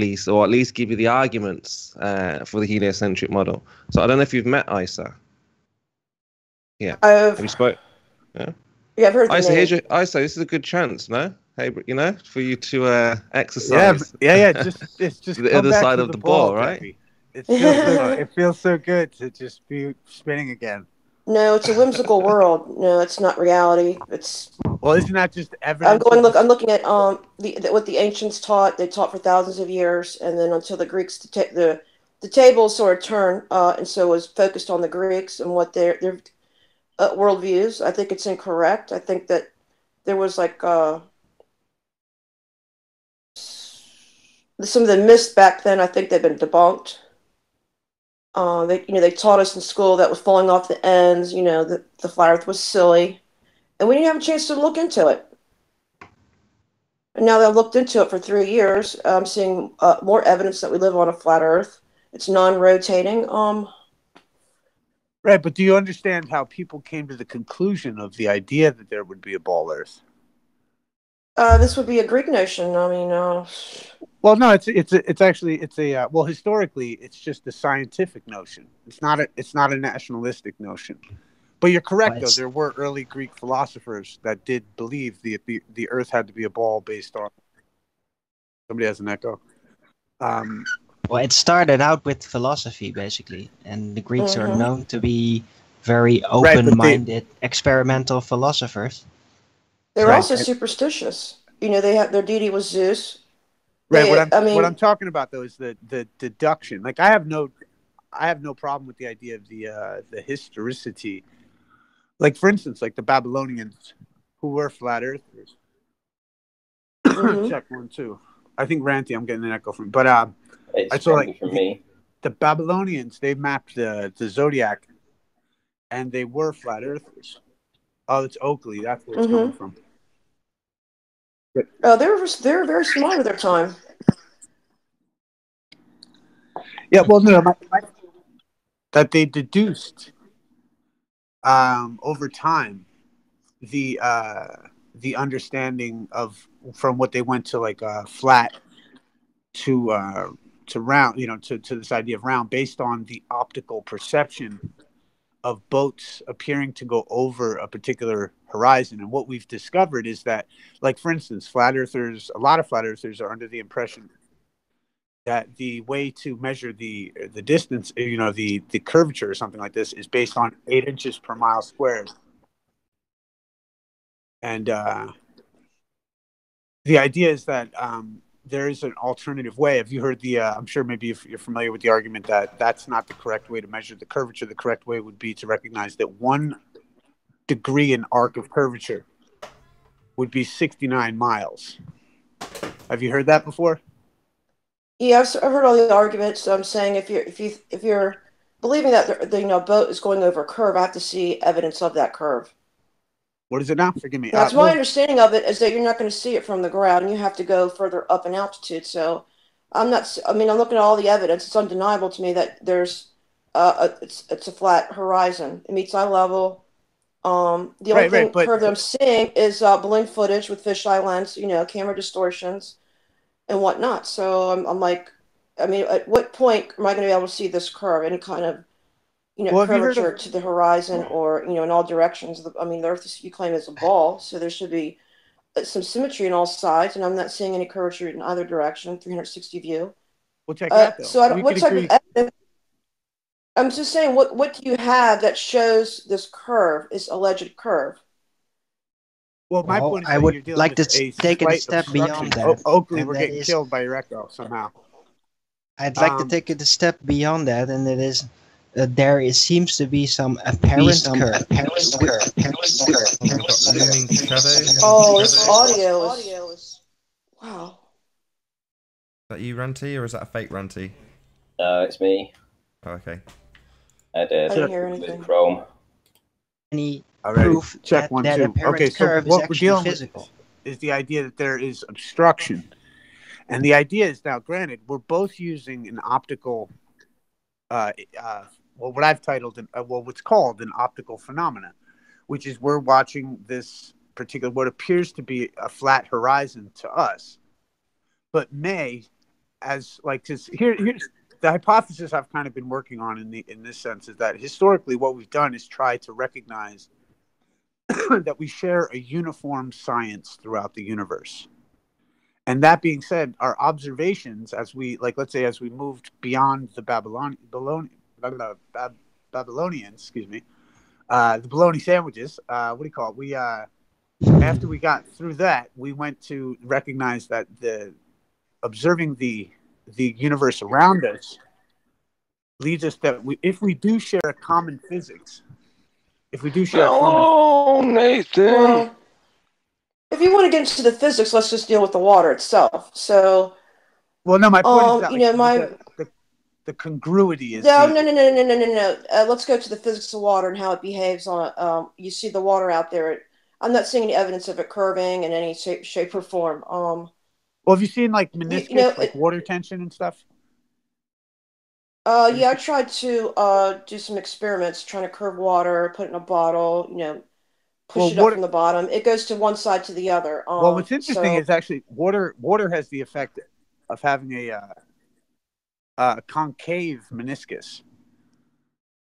least give you the arguments for the heliocentric model. So I don't know if you've met Isa. Yeah. Have you spoke? Yeah.
Yeah, I've heard the
Isa,
name.
Isa, this is a good chance, no? Hey, for you to exercise.
Yeah. It's just
the
come
other
back
side
to
of
the
the ball,
ball,
right?
Debbie. It feels so good to just be spinning again.
No, it's a whimsical world. No, it's not reality.
Well, isn't that just
I'm
evidence?
I'm looking at what the ancients taught. They taught for thousands of years, and then until the Greeks, the tables sort of turned, and so was focused on the Greeks and what their worldviews. I think it's incorrect. I think that there was like some of the myths back then. I think they've been debunked. They taught us in school that was falling off the ends. That the flat Earth was silly, and we didn't have a chance to look into it. And now that I've looked into it for 3 years, I'm seeing more evidence that we live on a flat Earth. It's non-rotating.
Right, but do you understand how people came to the conclusion of the idea that there would be a ball Earth?
This would be a Greek notion. I mean,
well, no, it's actually well, historically, it's just a scientific notion. It's not a nationalistic notion. But you're correct, though. There were early Greek philosophers that did believe the Earth had to be a ball based on. Somebody has an echo.
Well, it started out with philosophy, basically, and the Greeks are known to be very open-minded, experimental philosophers.
They were also superstitious. They had their deity was Zeus.
Right. What I'm talking about, though, is the deduction. Like, I have no problem with the idea of the historicity. Like, for instance, like the Babylonians, who were flat earthers. Check 1, 2. I think Ranty, I'm getting an echo from, but I saw like
from me.
The Babylonians, they mapped the zodiac, and they were flat earthers. Oh, it's Oakley. That's where it's coming from.
Oh, they were very smart at their time.
Yeah, well, no, that they deduced over time the understanding of from what they went to like flat to round, to this idea of round based on the optical perception of boats appearing to go over a particular horizon. And what we've discovered is that, like, for instance, a lot of flat earthers are under the impression that the way to measure the distance, the curvature or something like this, is based on 8 inches per mile squared. And the idea is that there is an alternative way. Have you heard I'm sure maybe if you're familiar with the argument that that's not the correct way to measure the curvature. The correct way would be to recognize that 1 degree in arc of curvature would be 69 miles. Have you heard that before?
Yeah, I've heard all the arguments. So I'm saying if you're believing that the boat is going over a curve, I have to see evidence of that curve.
What is it now? Forgive me.
That's my understanding of it, is that you're not going to see it from the ground. You have to go further up in altitude. So I'm looking at all the evidence. It's undeniable to me that there's it's a flat horizon. It meets eye level. The only curve that I'm seeing is balloon footage with fisheye lens, camera distortions and whatnot. So I'm like, at what point am I going to be able to see this curve? Any kind of curvature to the horizon, or in all directions. The Earth, you claim, is a ball, so there should be some symmetry in all sides, and I'm not seeing any curvature in either direction. 360 view.
We'll check it out, though.
So what type of evidence? I'm just saying, what do you have that shows this curve, this alleged curve?
Well, my point is
I would like to take it a step beyond that.
Oakley, we're getting killed by your echo somehow.
I'd like to take it a step beyond that, and it is seems to be some apparent curve.
We've got looming shadow.
Oh, this audio is. Wow.
Is that you, Ranty, or is that a fake Ranty?
No, it's me.
Oh, okay.
I did.
I didn't hear anything.
With Chrome.
Any
Alrighty.
proof
Check
that
1,
that
2.
apparent
Okay, so
curve is
what we're
actually
dealing
physical?
with is the idea that there is obstruction. And the idea is, now granted, we're both using an optical, what I've titled, what's called an optical phenomena, which is we're watching this particular, what appears to be a flat horizon to us. But here's the hypothesis I've kind of been working on in this sense is that historically what we've done is try to recognize that we share a uniform science throughout the universe. And that being said, our observations as we moved beyond the Babylonians, the bologna sandwiches, what do you call it? After we got through that, we went to recognize that observing the universe around us leads us that if we do share a common physics,
Nathan.
Well, if you want to get into the physics, let's just deal with the water itself. So,
well, no, my point is that the congruity is
no. Let's go to the physics of water and how it behaves on. You see the water out there. I'm not seeing any evidence of it curving in any shape or form.
Well, have you seen like meniscus, like water tension and stuff?
Yeah, I tried to do some experiments trying to curve water, put it in a bottle, push it up from the bottom. It goes to one side to the other.
Well, what's interesting is actually water has the effect of having a concave meniscus.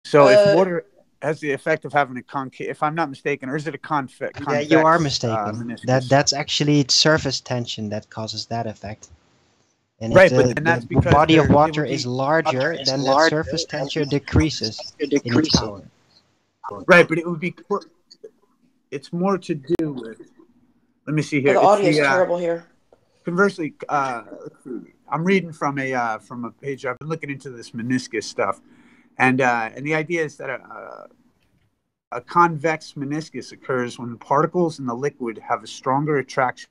So if water has the effect of having a concave, if I'm not mistaken, or is it a convex?
Yeah, you are mistaken. That's actually surface tension that causes that effect. And
right,
if
but that's because
the body of water is larger, then that surface tension decreases in its power.
Right, but it would be. It's more to do with. Let me see here.
The audio is terrible here.
Conversely, I'm reading from a page. I've been looking into this meniscus stuff, and the idea is that a convex meniscus occurs when particles in the liquid have a stronger attraction.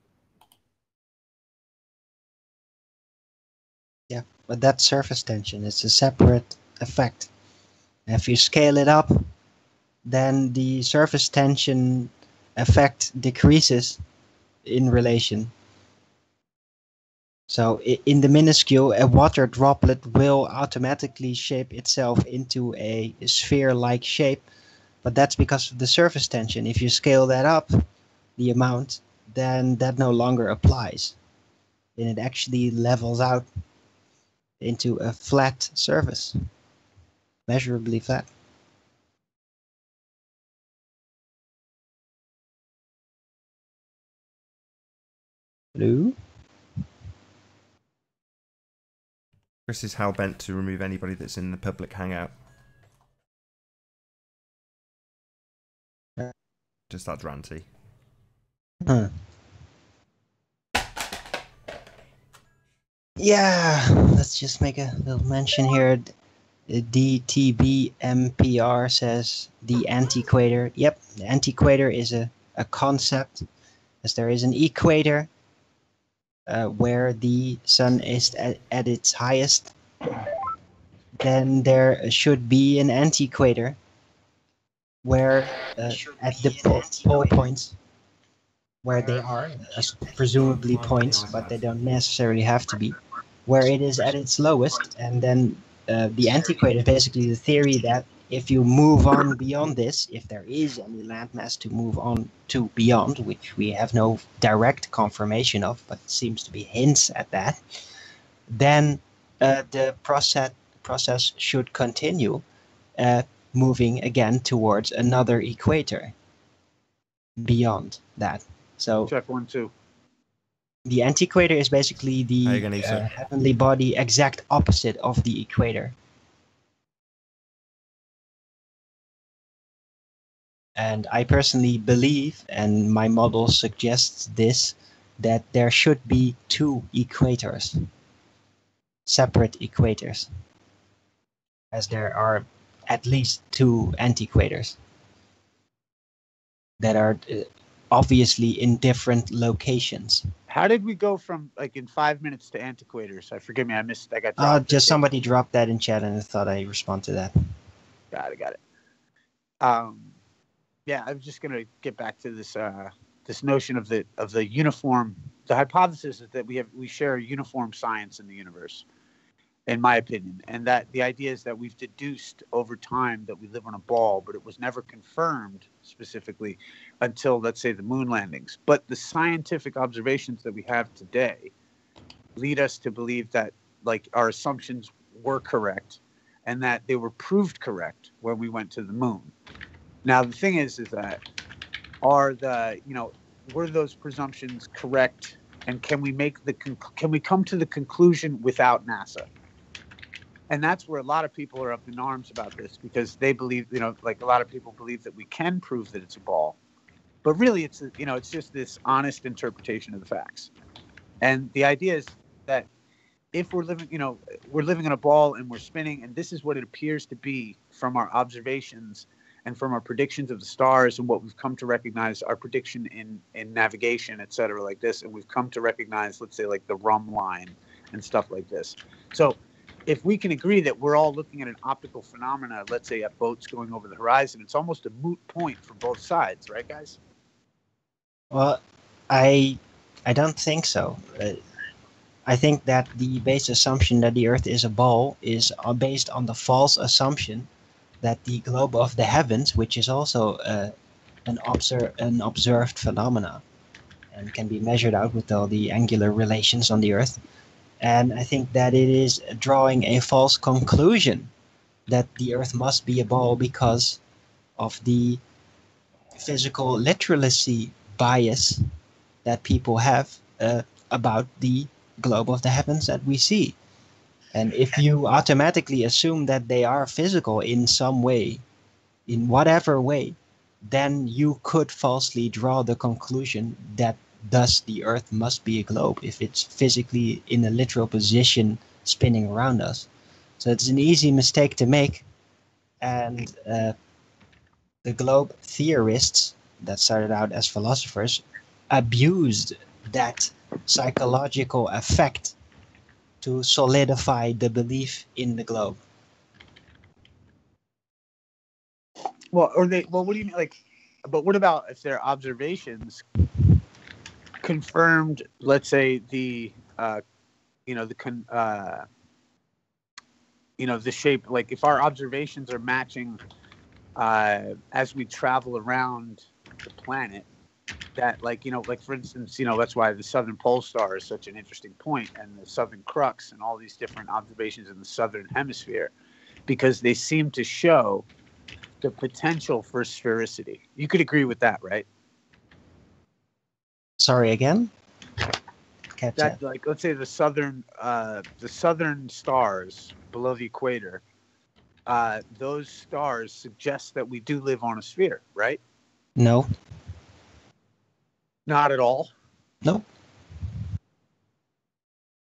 Yeah, but that's surface tension. It's a separate effect. If you scale it up, then the surface tension effect decreases in relation. So in the minuscule, a water droplet will automatically shape itself into a sphere-like shape, but that's because of the surface tension. If you scale that up, the amount, then that no longer applies. And it actually levels out into a flat surface, measurably flat. Hello?
Chris is hell-bent to remove anybody that's in the public hangout. Just that Ranty.
Huh. Yeah, let's just make a little mention here. DTBMPR says the antiquator. Yep, the antiquator is a concept, as there is an equator where the sun is at its highest. Then there should be an antiquator where at the pole points where they are, presumably points, but they don't necessarily have to be, where it is at its lowest. And then the antiquator is basically the theory that if you move on beyond this, if there is any landmass to move on to beyond, which we have no direct confirmation of, but it seems to be hints at that, then the process should continue moving again towards another equator beyond that. So
check 1, 2.
The antiquator is basically the heavenly body exact opposite of the equator. And I personally believe, and my model suggests this, that there should be 2 equators, separate equators, as there are at least 2 antiquators that are obviously in different locations.
How did we go from like in 5 minutes to antiquators? Forgive me, I missed. I got dropped.
Just somebody dropped that in chat, and I thought I'd respond to that.
Got it. Yeah, I'm just gonna get back to this this notion of the uniform. The hypothesis is that we share a uniform science in the universe, in my opinion, and that the idea is that we've deduced over time that we live on a ball, but it was never confirmed specifically until, let's say, the moon landings. But the scientific observations that we have today lead us to believe that like our assumptions were correct and that they were proved correct when we went to the moon. Now, the thing is that were those presumptions correct, and can we come to the conclusion without NASA? And that's where a lot of people are up in arms about this, because they believe, like a lot of people believe that we can prove that it's a ball, but really it's just this honest interpretation of the facts. And the idea is that if we're living in a ball and we're spinning, and this is what it appears to be from our observations and from our predictions of the stars and what we've come to recognize, our prediction in navigation, et cetera, like this, and we've come to recognize, let's say, like the rum line and stuff like this. So if we can agree that we're all looking at an optical phenomena, let's say at boats going over the horizon, it's almost a moot point for both sides, right, guys?
Well, I don't think so. I think that the base assumption that the Earth is a ball is based on the false assumption that the globe of the heavens, which is also an observed phenomena and can be measured out with all the angular relations on the Earth. And I think that it is drawing a false conclusion that the Earth must be a ball because of the physical literacy bias that people have about the globe of the heavens that we see. And if you automatically assume that they are physical in some way, in whatever way, then you could falsely draw the conclusion that thus the Earth must be a globe if it's physically in a literal position spinning around us. So it's an easy mistake to make. And the globe theorists that started out as philosophers abused that psychological effect to solidify the belief in the globe.
Well, what do you mean? Like, but what about if their observations confirmed, let's say, the shape? Like, if our observations are matching as we travel around the planet, that like for instance, that's why the Southern Pole Star is such an interesting point, and the Southern Crux, and all these different observations in the Southern Hemisphere, because they seem to show the potential for sphericity. You could agree with that, right?
Sorry, again?
That, like, let's say the southern stars below the equator, those stars suggest that we do live on a sphere, right?
No.
Not at all?
Nope.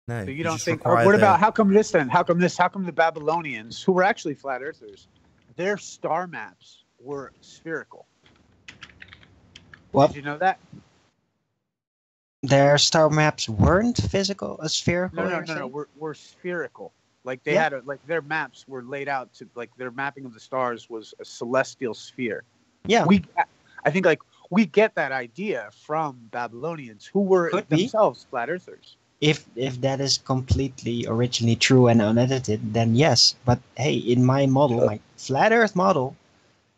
No.
So you don't think, or what about, how come this then? How come the Babylonians, who were actually flat earthers, their star maps were spherical?
What?
Did you know that?
Their star maps weren't spherical?
No. Were spherical. Like they had their maps were laid out to, like, their mapping of the stars was a celestial sphere.
Yeah.
I think we get that idea from Babylonians who were themselves flat earthers.
If that is completely originally true and unedited, then yes. But hey, in my model, my flat Earth model,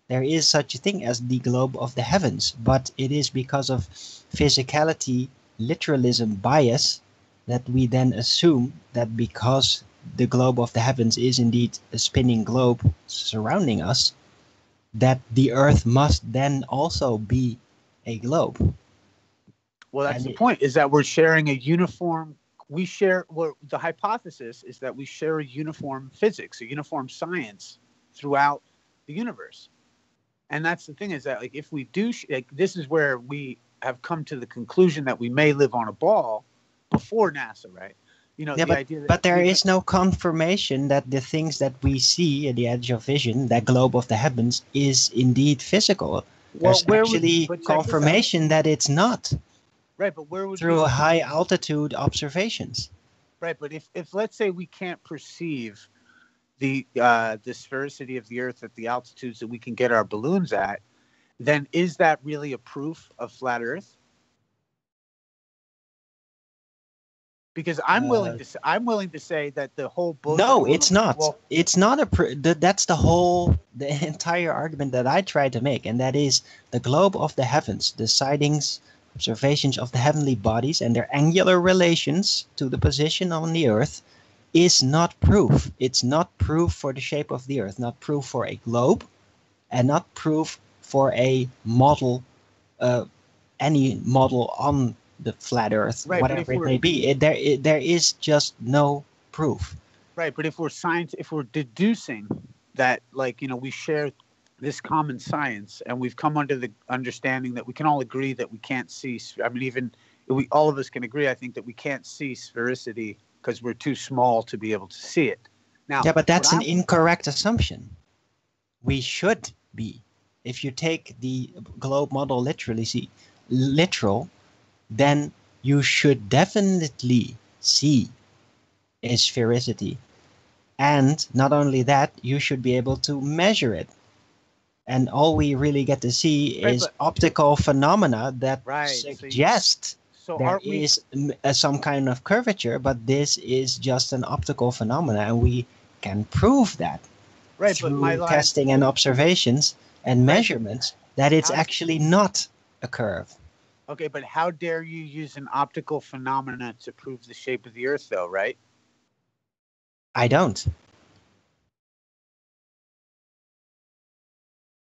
there is such a thing as the globe of the heavens. But it is because of physicality, literalism bias, that we then assume that because the globe of the heavens is indeed a spinning globe surrounding us, that the Earth must then also be a globe.
Well, that's the point, is that we're sharing a uniform. The hypothesis is that we share a uniform physics, a uniform science throughout the universe. And that's the thing, is that, like, if we do, this is where we have come to the conclusion that we may live on a ball before NASA, right? You know,
Yeah,
the idea that
but there is no confirmation that the things that we see at the edge of vision, that globe of the heavens, is indeed physical. There's actually
but check this out.
confirmation that it's not
Right, but where would
through high altitude observations.
Right, but if let's say we can't perceive the sphericity of the Earth at the altitudes that we can get our balloons at, then is that really a proof of flat Earth? Because I'm willing to say that the whole boat.
No, it's not. It's not that's the entire argument that I tried to make, and that is the globe of the heavens, the sightings, observations of the heavenly bodies and their angular relations to the position on the Earth is not proof. It's not proof for the shape of the Earth, not proof for a globe, and not proof for a model, any model on the flat Earth, right, whatever it may be. There is just no proof.
Right, but if we're deducing that, like, you know, we share this common science, and we've come under the understanding that we can all agree that we can't see. I mean, even all of us can agree, I think, that we can't see sphericity because we're too small to be able to see it. Now,
yeah, but that's an incorrect assumption. We should be. If you take the globe model literal, then you should definitely see a sphericity. And not only that, you should be able to measure it. And all we really get to see is optical phenomena that suggest there is some kind of curvature, but this is just an optical phenomena, and we can prove that through testing and observations and measurements that it's actually not a curve.
Okay, but how dare you use an optical phenomena to prove the shape of the Earth, though, right?
I don't.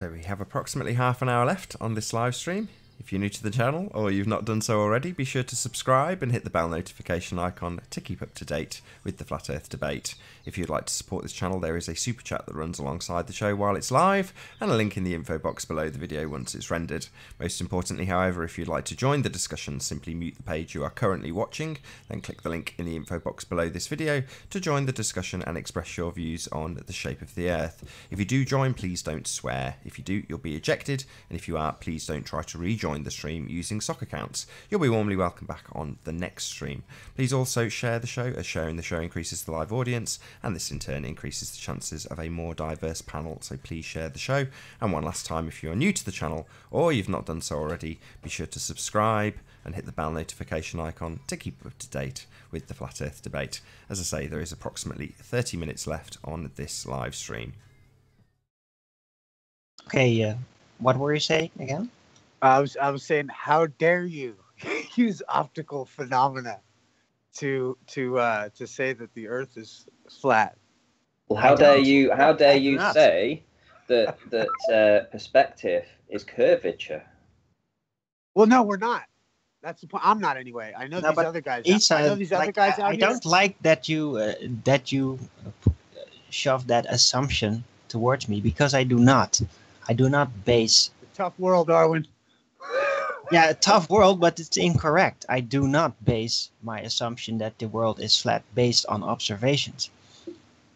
So we have approximately half an hour left on this live stream. If you're new to the channel or you've not done so already, be sure to subscribe and hit the bell notification icon to keep up to date with the Flat Earth debate. If you'd like to support this channel, there is a super chat that runs alongside the show while it's live, and a link in the info box below the video once it's rendered. Most importantly, however, if you'd like to join the discussion, simply mute the page you are currently watching, then click the link in the info box below this video to join the discussion and express your views on the shape of the Earth. If you do join, please don't swear. If you do, you'll be ejected, and if you are, please don't try to rejoin the stream using sock accounts. You'll be warmly welcome back on the next stream. Please also share the show, as sharing the show increases the live audience, and this in turn increases the chances of a more diverse panel, so please share the show. And one last time, if you are new to the channel or you've not done so already, be sure to subscribe and hit the bell notification icon to keep up to date with the Flat Earth debate. As I say, there is approximately 30 minutes left on this live stream.
Okay, what were you saying again?
I was saying, how dare you use optical phenomena to say that the Earth is flat?
Well, how dare you say that perspective is curvature?
Well, no, we're not. That's the point. I'm not anyway. I know these other guys. I know these other guys out
I
here.
don't like that you shove that assumption towards me, because I do not. I do not base.
The tough world, Darwin.
Yeah, a tough world, but it's incorrect. I do not base my assumption that the world is flat based on observations.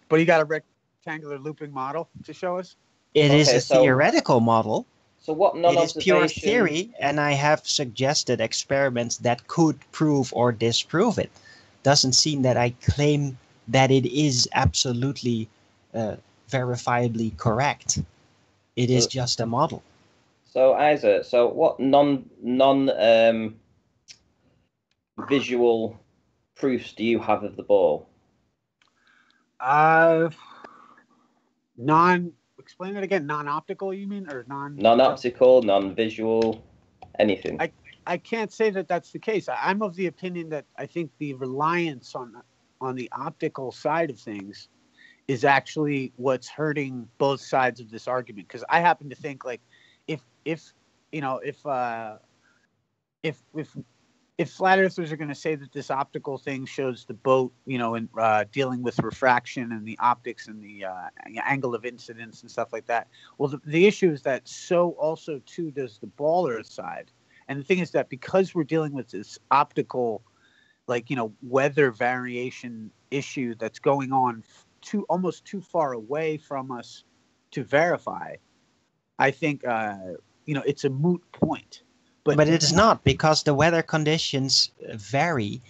But you got a rectangular looping model to show us?
It is a theoretical model.
So what
It is pure theory, and I have suggested experiments that could prove or disprove it. Doesn't seem that I claim that it is absolutely verifiably correct. It is just a model.
So Isaac, so what non visual proofs do you have of the ball?
Explain it again. Non-optical, you mean, or
non-optical, non-visual, anything?
I can't say that that's the case. I'm of the opinion that I think the reliance on the optical side of things is actually what's hurting both sides of this argument. Because I happen to think, like, if flat earthers are going to say that this optical thing shows the boat, in dealing with refraction and the optics and the angle of incidence and stuff like that, well, the issue is that so also too does the ball earth side. And the thing is that because we're dealing with this optical like, weather variation issue that's going on almost too far away from us to verify, I think, it's a moot point.
But it is not, because the weather conditions vary,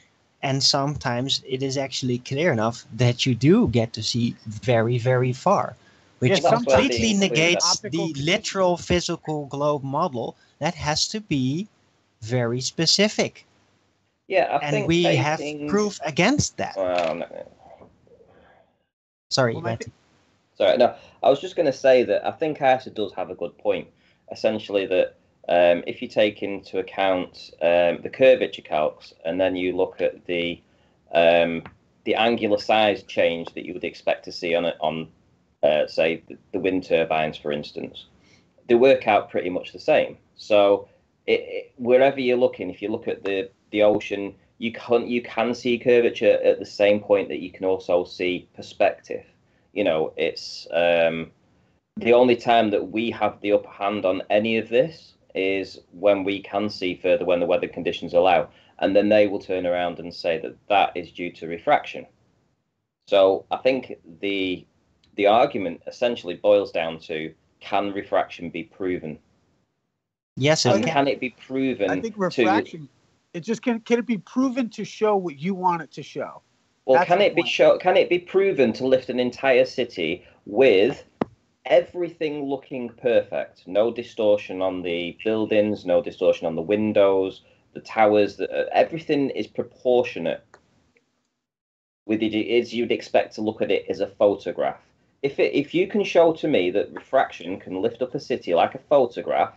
and sometimes it is actually clear enough that you do get to see very, very far, which completely negates the literal physical globe model. That has to be very specific.
Yeah,
and we have proof against that.
Well, no.
Sorry,
Sorry, no. I was just going to say that I think Arthur does have a good point. Essentially, that if you take into account the curvature calcs, and then you look at the angular size change that you would expect to see on say the wind turbines, for instance, they work out pretty much the same. So wherever you're looking, if you look at the ocean, you can see curvature at the same point that you can also see perspective. It's the only time that we have the upper hand on any of this is when we can see further, when the weather conditions allow, and then they will turn around and say that is due to refraction. So I think the argument essentially boils down to, can refraction be proven?
Yes,
and can it be proven?
I think refraction. It just can it be proven to show what you want it to show?
Well, can it be proven to lift an entire city with everything looking perfect? No distortion on the buildings, no distortion on the windows, the towers. Everything is proportionate with it as you'd expect to look at it as a photograph. If you can show to me that refraction can lift up a city like a photograph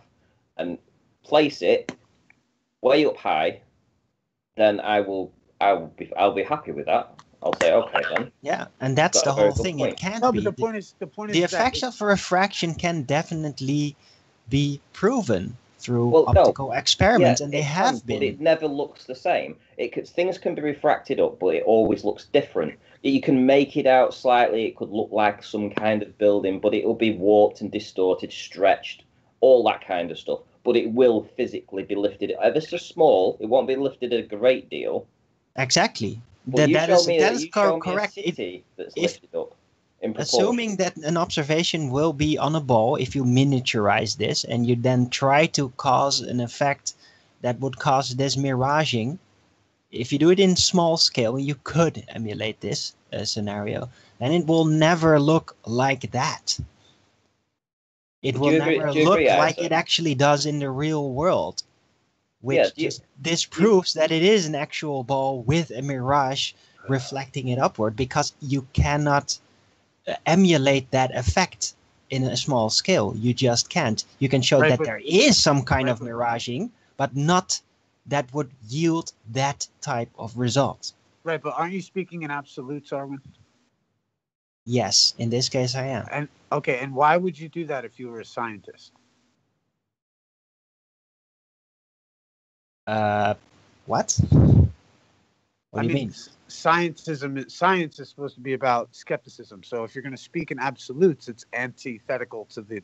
and place it way up high, then I'll be happy with that. I'll say, okay then.
Yeah, and that's the whole thing.
Point.
It can't
no,
be.
But the point is
the effects of refraction can definitely be proven through optical experiments, and they have been.
But it never looks the same. Things can be refracted up, but it always looks different. You can make it out slightly. It could look like some kind of building, but it will be warped and distorted, stretched, all that kind of stuff. But it will physically be lifted ever so small. It won't be lifted a great deal.
Exactly.
That is
correct.
That's lifted up.
Assuming that an observation will be on a ball, if you miniaturize this and you then try to cause an effect that would cause this miraging, if you do it in small scale, you could emulate this scenario, and it will never look like that. It will never look like it actually does in the real world, which just disproves that it is an actual ball with a mirage reflecting it upward, because you cannot emulate that effect in a small scale. You just can't. You can show that there is some kind of miraging, but not that would yield that type of result.
Right, but aren't you speaking in absolutes, Arwen?
Yes, in this case I am.
And why would you do that if you were a scientist?
What? What do you mean?
Science is supposed to be about skepticism. So if you're going to speak in absolutes, it's antithetical to the.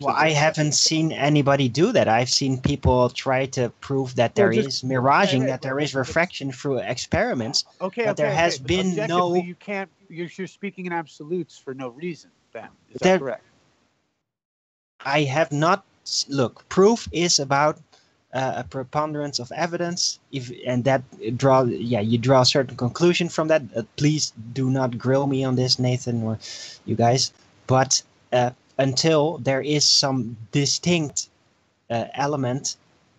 I haven't seen anybody do that. I've seen people try to prove that there is miraging, that there is refraction through experiments. But there has been no.
You can't. You're speaking in absolutes for no reason. Then is that correct?
I have not. Look, proof is about a preponderance of evidence, you draw a certain conclusion from that. Please do not grill me on this, Nathan, or you guys. But until there is some distinct element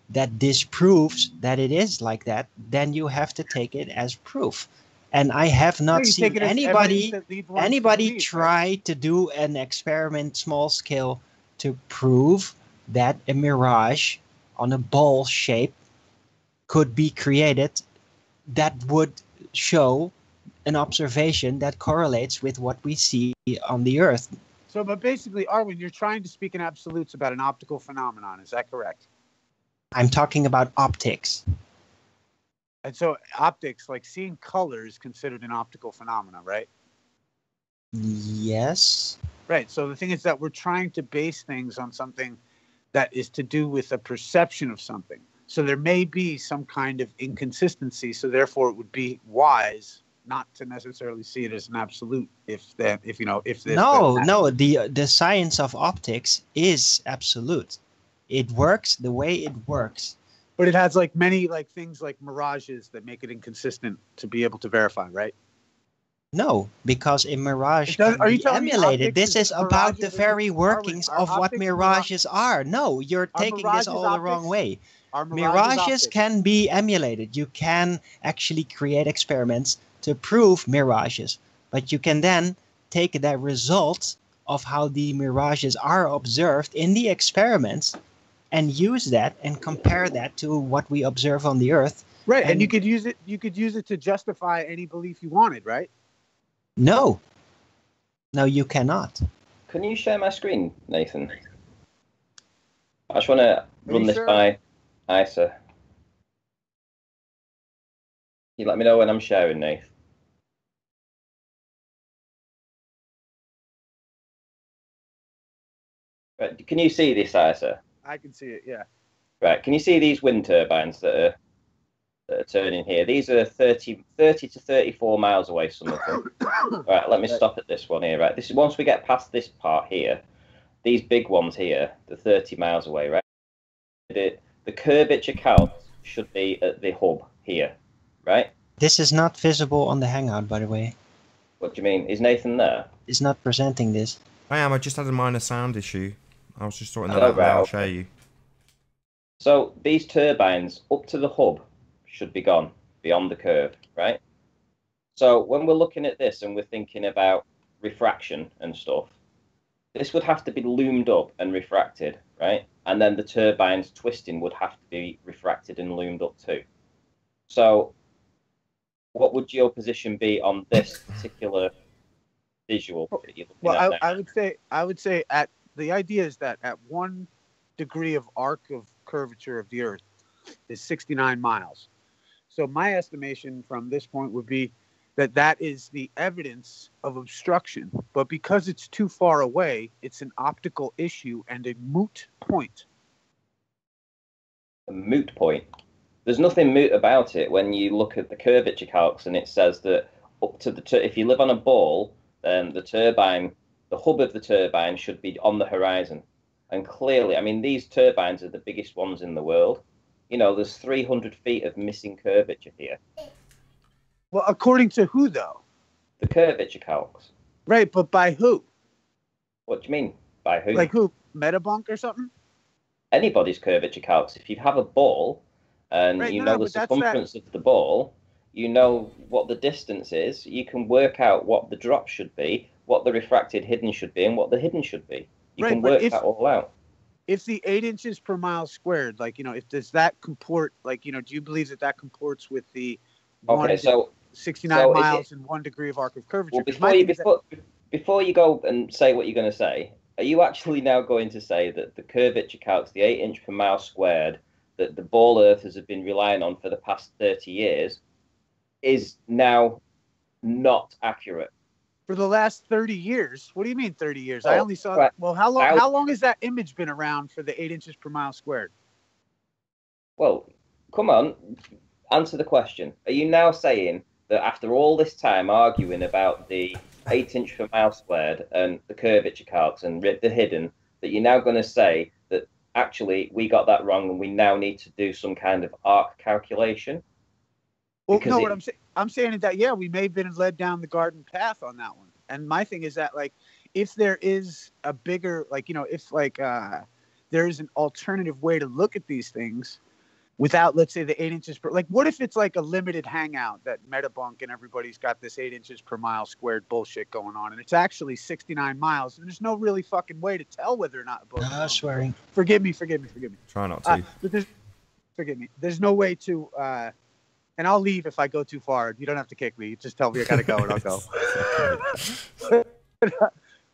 that disproves that it is like that, then you have to take it as proof. And I have not seen anybody try to do an experiment small scale to prove that a mirage on a ball shape could be created that would show an observation that correlates with what we see on the Earth.
So, but basically, Arwen, you're trying to speak in absolutes about an optical phenomenon. Is that correct?
I'm talking about optics.
And so optics, like seeing color, is considered an optical phenomenon, right?
Yes.
Right. So the thing is that we're trying to base things on something that is to do with a perception of something. So there may be some kind of inconsistency. So therefore, it would be wise not to necessarily see it as an absolute.
No, the science of optics is absolute. It works the way it works.
But it has like many like things like mirages that make it inconsistent to be able to verify, right?
No, because a mirage
Are
can
you
be
telling me
emulated. This
optics
is about the
mirages
very workings of what
optics
mirages are. No, you're taking this
mirages
all the wrong
optics?
way.
Are
Mirages
optics?
can be emulated. You can actually create experiments to prove mirages, but you can then take the result of how the mirages are observed in the experiments and use that and compare that to what we observe on the Earth.
Right, and you could use it to justify any belief you wanted, right?
No, you cannot.
Can you share my screen, Nathan? I just want to run this by Isa. You let me know when I'm sharing, Nathan. Right, can you see this, Isa?
I can see it, yeah.
Right, can you see these wind turbines that are turning here? These are 30 to 34 miles away, some of them. Right, let me stop at this one here. Right, this is once we get past this part here. These big ones here, the 30 miles away, right? The curvature count should be at the hub here, right?
This is not visible on the Hangout, by the way.
What do you mean? Is Nathan there?
He's not presenting this.
I am. I just had a minor sound issue. I was just sorting that out. I'll show you.
So these turbines up to the hub should be gone beyond the curve, right? So when we're looking at this and we're thinking about refraction and stuff, this would have to be loomed up and refracted, right? And then the turbines twisting would have to be refracted and loomed up too. So what would your position be on this particular visual that you're looking at now?
I would say at the idea is that at 1 degree of arc of curvature of the Earth is 69 miles. So my estimation from this point would be that is the evidence of obstruction. But because it's too far away, it's an optical issue and a moot point.
A moot point? There's nothing moot about it when you look at the curvature calcs and it says that up to if you live on a ball, then the hub of the turbine should be on the horizon. And clearly, I mean, these turbines are the biggest ones in the world. You know, there's 300 feet of missing curvature here.
Well, according to who, though?
The curvature calcs.
Right, but by who?
What do you mean, by who?
Like who? Metabunk or something?
Anybody's curvature calcs. If you have a ball and the circumference of the ball, you know what the distance is, you can work out what the drop should be, what the refracted hidden should be, and what the hidden should be. You can work that all out.
If the 8 inches per mile squared, does that comport, do you believe that comports with the 69 miles and 1 degree of arc of curvature?
Well, before you go and say what you're going to say, are you actually now going to say that the curvature calcs, the 8 inch per mile squared, that the ball earthers have been relying on for the past 30 years, is now not accurate?
For the last 30 years? What do you mean 30 years?
Oh,
I only saw.
Right.
Well, how long has that image been around for the 8 inches per mile squared?
Well, come on, answer the question. Are you now saying that after all this time arguing about the 8 inch per mile squared and the curvature calcs and the hidden, that you're now going to say that actually we got that wrong and we now need to do some kind of arc calculation?
Well, no, what I'm saying is that, yeah, we may have been led down the garden path on that one. And my thing is that, if there is a bigger, there is an alternative way to look at these things without, let's say, the 8 inches per, what if it's like a limited hangout that Metabunk and everybody's got this 8 inches per mile squared bullshit going on, and it's actually 69 miles, and there's no really fucking way to tell whether or not.
Swearing.
Forgive me.
Try not to.
Forgive me. There's no way to, and I'll leave if I go too far. You don't have to kick me. You just tell me I gotta go, and I'll go.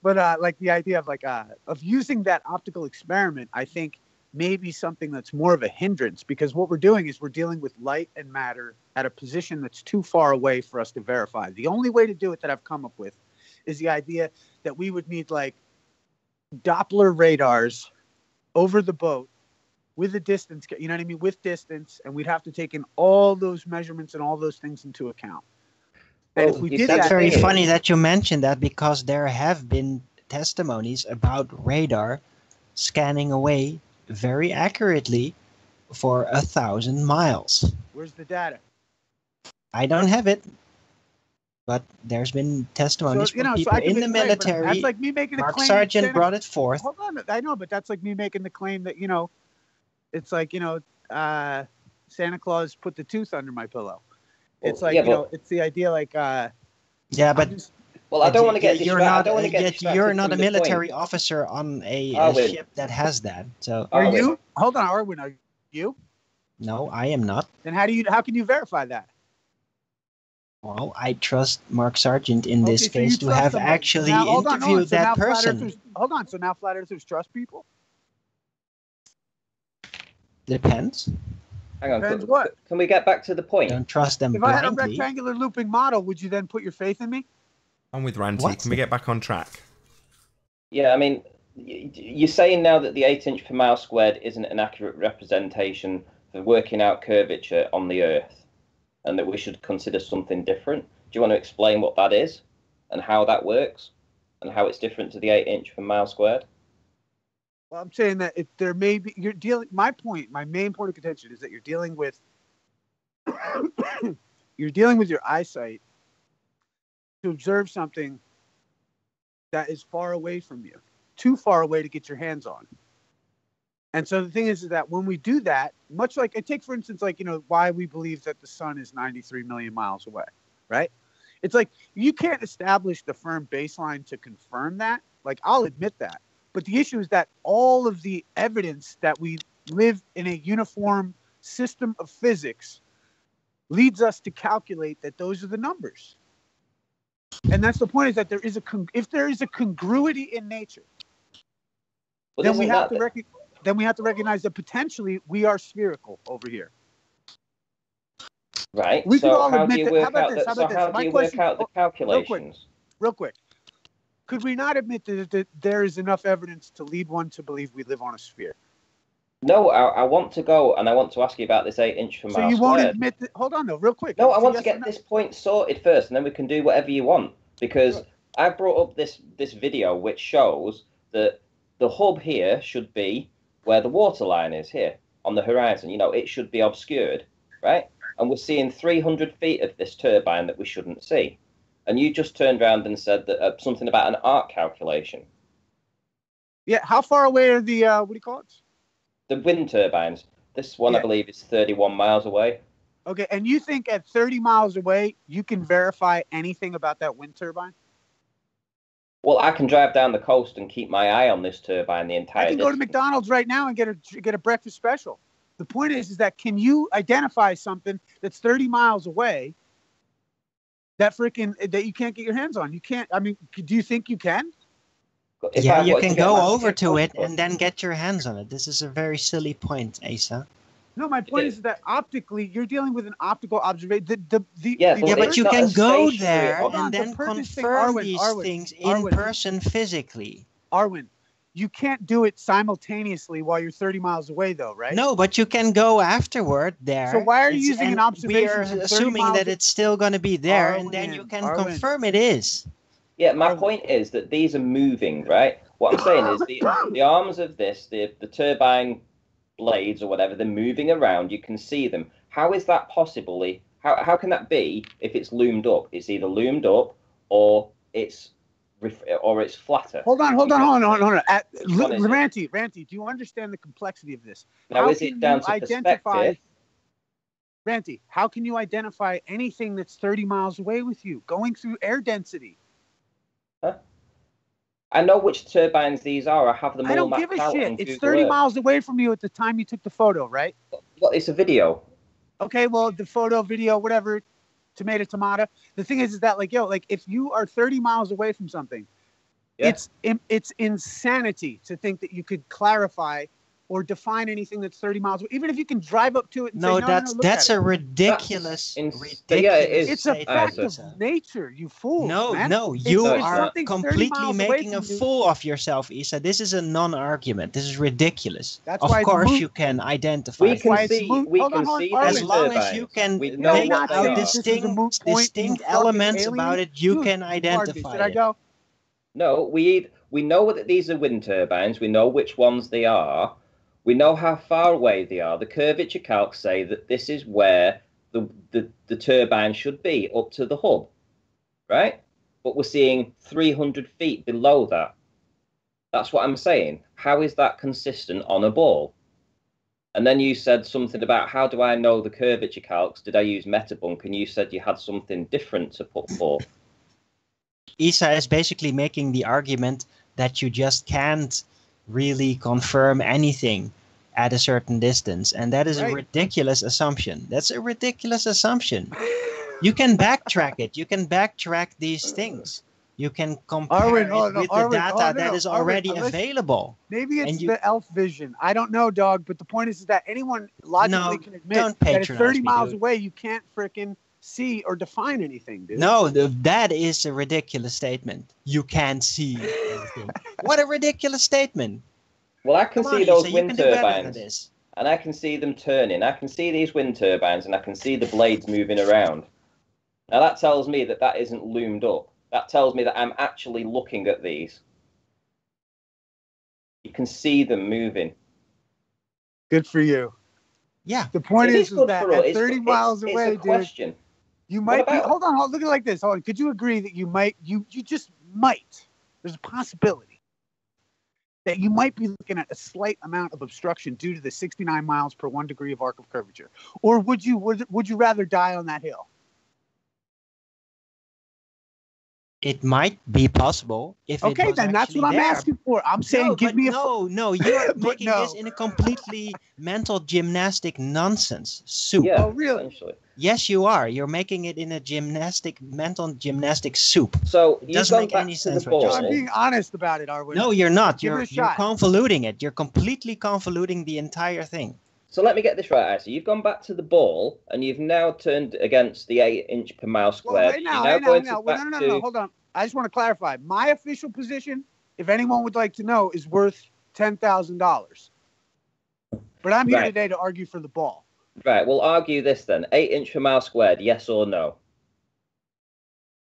But the idea of using that optical experiment, I think maybe something that's more of a hindrance, because what we're doing is we're dealing with light and matter at a position that's too far away for us to verify. The only way to do it that I've come up with is the idea that we would need Doppler radars over the boat with a distance, you know what I mean, with distance, and we'd have to take in all those measurements and all those things into account. And
Well,
if we
you
did
said
that,
It's very
thing is-
funny that you mentioned that because there have been testimonies about radar scanning away very accurately for 1,000 miles.
where's the data?
I don't have it, but there's been testimonies from people
I can
in the
make a claim, but
military.
that's like me making a
Mark
claim.
Sargent brought it forth.
Hold on, I know, but that's like me making the claim that it's like Santa Claus put the tooth under my pillow. It's like it's the idea like
Yeah, but
well, I don't want to get
you're
distracted. I
not
don't want to get
yet
distracted
you're not
from
a
the
military
point.
officer on a
Arwin.
ship that has that. So
are
Arwin.
you? Hold on, Arwin, are you?
no, I am not.
Then how can you verify that?
Well, I trust Mark Sargent in this
Okay, so you
case to
trust
have
somebody.
actually
Now, hold on,
interviewed
so
that
now flat
person.
earthers- Hold on, so now flat earthers trust people?
Depends.
Hang on.
Depends what?
Can we get back to the point?
Don't trust them
If I had a
blindly.
rectangular looping model, would you then put your faith in me?
I'm with Ranty.
What?
Can we get back on track?
Yeah, I mean, you're saying now that the 8" per mile squared isn't an accurate representation for working out curvature on the Earth, and that we should consider something different. Do you want to explain what that is, and how that works, and how it's different to the 8" per mile squared?
Well, I'm saying that if there may be, my main point of contention is that you're dealing with, your eyesight to observe something that is far away from you, too far away to get your hands on. And so the thing is that when we do that, much like take for instance, why we believe that the sun is 93 million miles away, right? It's like you can't establish the firm baseline to confirm that. Like, I'll admit that. But the issue is that all of the evidence that we live in a uniform system of physics leads us to calculate that those are the numbers. And that's the point, is that if there is a congruity in nature, then we have to recognize that potentially we are spherical over here.
Right.
We can
so
all
how
admit
do you
that-
work
how about
out
this?
the,
How
so
about this?
how
My
do you
question-
work out the
real quick.
calculations?
Real quick. Could we not admit that there is enough evidence to lead one to believe we live on a sphere?
No, I want to go and I want to ask you about this 8" per mile
So you
squared.
won't admit that? Hold on, though, real quick.
No, I
It's a
want to
yes or
get
no.
this point sorted first, and then we can do whatever you want. Because
Sure.
I brought up this video which shows that the hub here should be where the water line is here on the horizon. It should be obscured, right? And we're seeing 300 feet of this turbine that we shouldn't see. And you just turned around and said that something about an arc calculation.
Yeah, how far away are the, what do you call it?
The wind turbines. This one,
Yeah.
I believe, is 31 miles away.
Okay, and you think at 30 miles away, you can verify anything about that wind turbine?
Well, I can drive down the coast and keep my eye on this turbine the entire
I can go to
distance.
McDonald's right now and get a breakfast special. The point is that can you identify something that's 30 miles away that you can't get your hands on? You can't. I mean, do you think you can?
If
Yeah,
I
you
was to
can
get
go
my
over
ticket,
to
of
it
course.
and then get your hands on it. This is a very silly point, Asa.
No, my point is that optically, you're dealing with an optical observation.
Yeah,
Yeah, but
it's
you
not
can
a
go
stationary
there
object.
and
Hold on,
then
the purpose thing-
confirm
Arwin,
these
Arwin,
things in
Arwin.
person physically.
Arwin, you can't do it simultaneously while you're 30 miles away, though, right?
No, but you can go afterward there.
So why are you
It's-
using an
and
observation
We are
from 30
assuming
miles
that it's still going to be there, and then you
Arwin,
can
Arwin.
confirm it is.
Yeah, my point is that these are moving, right? What I'm saying is the arms of this, the turbine blades or whatever, they're moving around. You can see them. How is that possibly? How can that be if it's loomed up? It's either loomed up or it's flatter.
Hold on.
One is it?
Ranty, do you understand the complexity of this?
Now,
How
is it
can
down
you
to
identify?
perspective?
Ranty, how can you identify anything that's 30 miles away with you going through air density?
Huh? I know which turbines these are. I have them all
I don't
mapped
give a
out
shit.
on
It's
Google
30
Earth.
miles away from you at the time you took the photo, right?
Well, it's a video.
Okay, well, the photo, video, whatever, tomato. The thing is that, if you are 30 miles away from something,
Yeah.
it's insanity to think that you could clarify or define anything that's 30 miles away. Even if you can drive up to it and
No,
say, no, look
that's
at
a
it.
ridiculous,
Yeah, it
ridiculous.
is.
It's a fact of
statement.
nature, you fools,
No,
man.
no,
It's
you are
something 30
completely
miles away
making
from
a
you.
fool of yourself, Isa. This is a non-argument. This is ridiculous.
That's
of
why it's
course,
moot.
you can identify.
We
That's why
can
it's
see.
moot.
We
Hold
can
on, hold
see
on,
the
As
Arwen.
long
wind
as you
turbines.
can
We
Did
know
I
make
not
what
out
they
say
are.
that this was a moot point, you
distinct
fucking
elements
alien?
about it, you
Dude,
can
pardon me.
identify
Should I
it.
go?
No, we know that these are wind turbines. We know which ones they are. We know how far away they are. The curvature calcs say that this is where the turbine should be, up to the hub, right? But we're seeing 300 feet below that. That's what I'm saying. How is that consistent on a ball? And then you said something about, how do I know the curvature calcs? Did I use Metabunk? And you said you had something different to put forth.
Isa is basically making the argument that you just can't really confirm anything at a certain distance. And that is a ridiculous assumption. That's a ridiculous assumption. You can backtrack it. You can backtrack these things. You can compare it with the data that is already available.
Maybe it's the elf vision. I don't know, dog. But the point is that anyone logically can admit
don't
that at 30
me,
miles
dude.
away, you can't frickin' see or define anything, dude.
No, that is a ridiculous statement. You can't see anything. What a ridiculous statement.
Well, I can
Come on,
see those
Isa,
wind
you can do better than
turbines,
this.
and I can see them turning. I can see these wind turbines, and I can see the blades moving around. Now, that tells me that that isn't loomed up. That tells me that I'm actually looking at these. You can see them moving.
Good for you.
Yeah.
The point is
good
that
for us.
at 30 miles
it's
away,
a question.
dude, you might be.
about
Hold on, look at it like this. Hold on. Could you agree that you might, you just might, there's a possibility that you might be looking at a slight amount of obstruction due to the 69 miles per 1 degree of arc of curvature? Or would you rather die on that hill?
It might be possible if
Okay,
it was
then that's what I'm
there.
asking for. I'm saying, give me a.
No, you're making this in a completely mental gymnastic nonsense soup.
Yeah,
oh, really?
Essentially.
Yes, you are. You're making it in a mental gymnastic soup.
So
It
you've
doesn't
gone
make
back
any
to
sense
the
what you're
ball.
I'm
saying.
being honest about it, Arwen.
No, you're not.
Give it
You're
a shot.
convoluting it. You're completely convoluting the entire thing.
So let me get this right, Isa. You've gone back to the ball, and you've now turned against the 8-inch per mile
Well,
squared.
right now,
You're
right
now
now,
going
Well,
back
no,
to...
hold on. I just want to clarify. My official position, if anyone would like to know, is worth $10,000. But I'm here today to argue for the ball.
Right, we'll argue this then. 8-inch per mile squared, yes or no?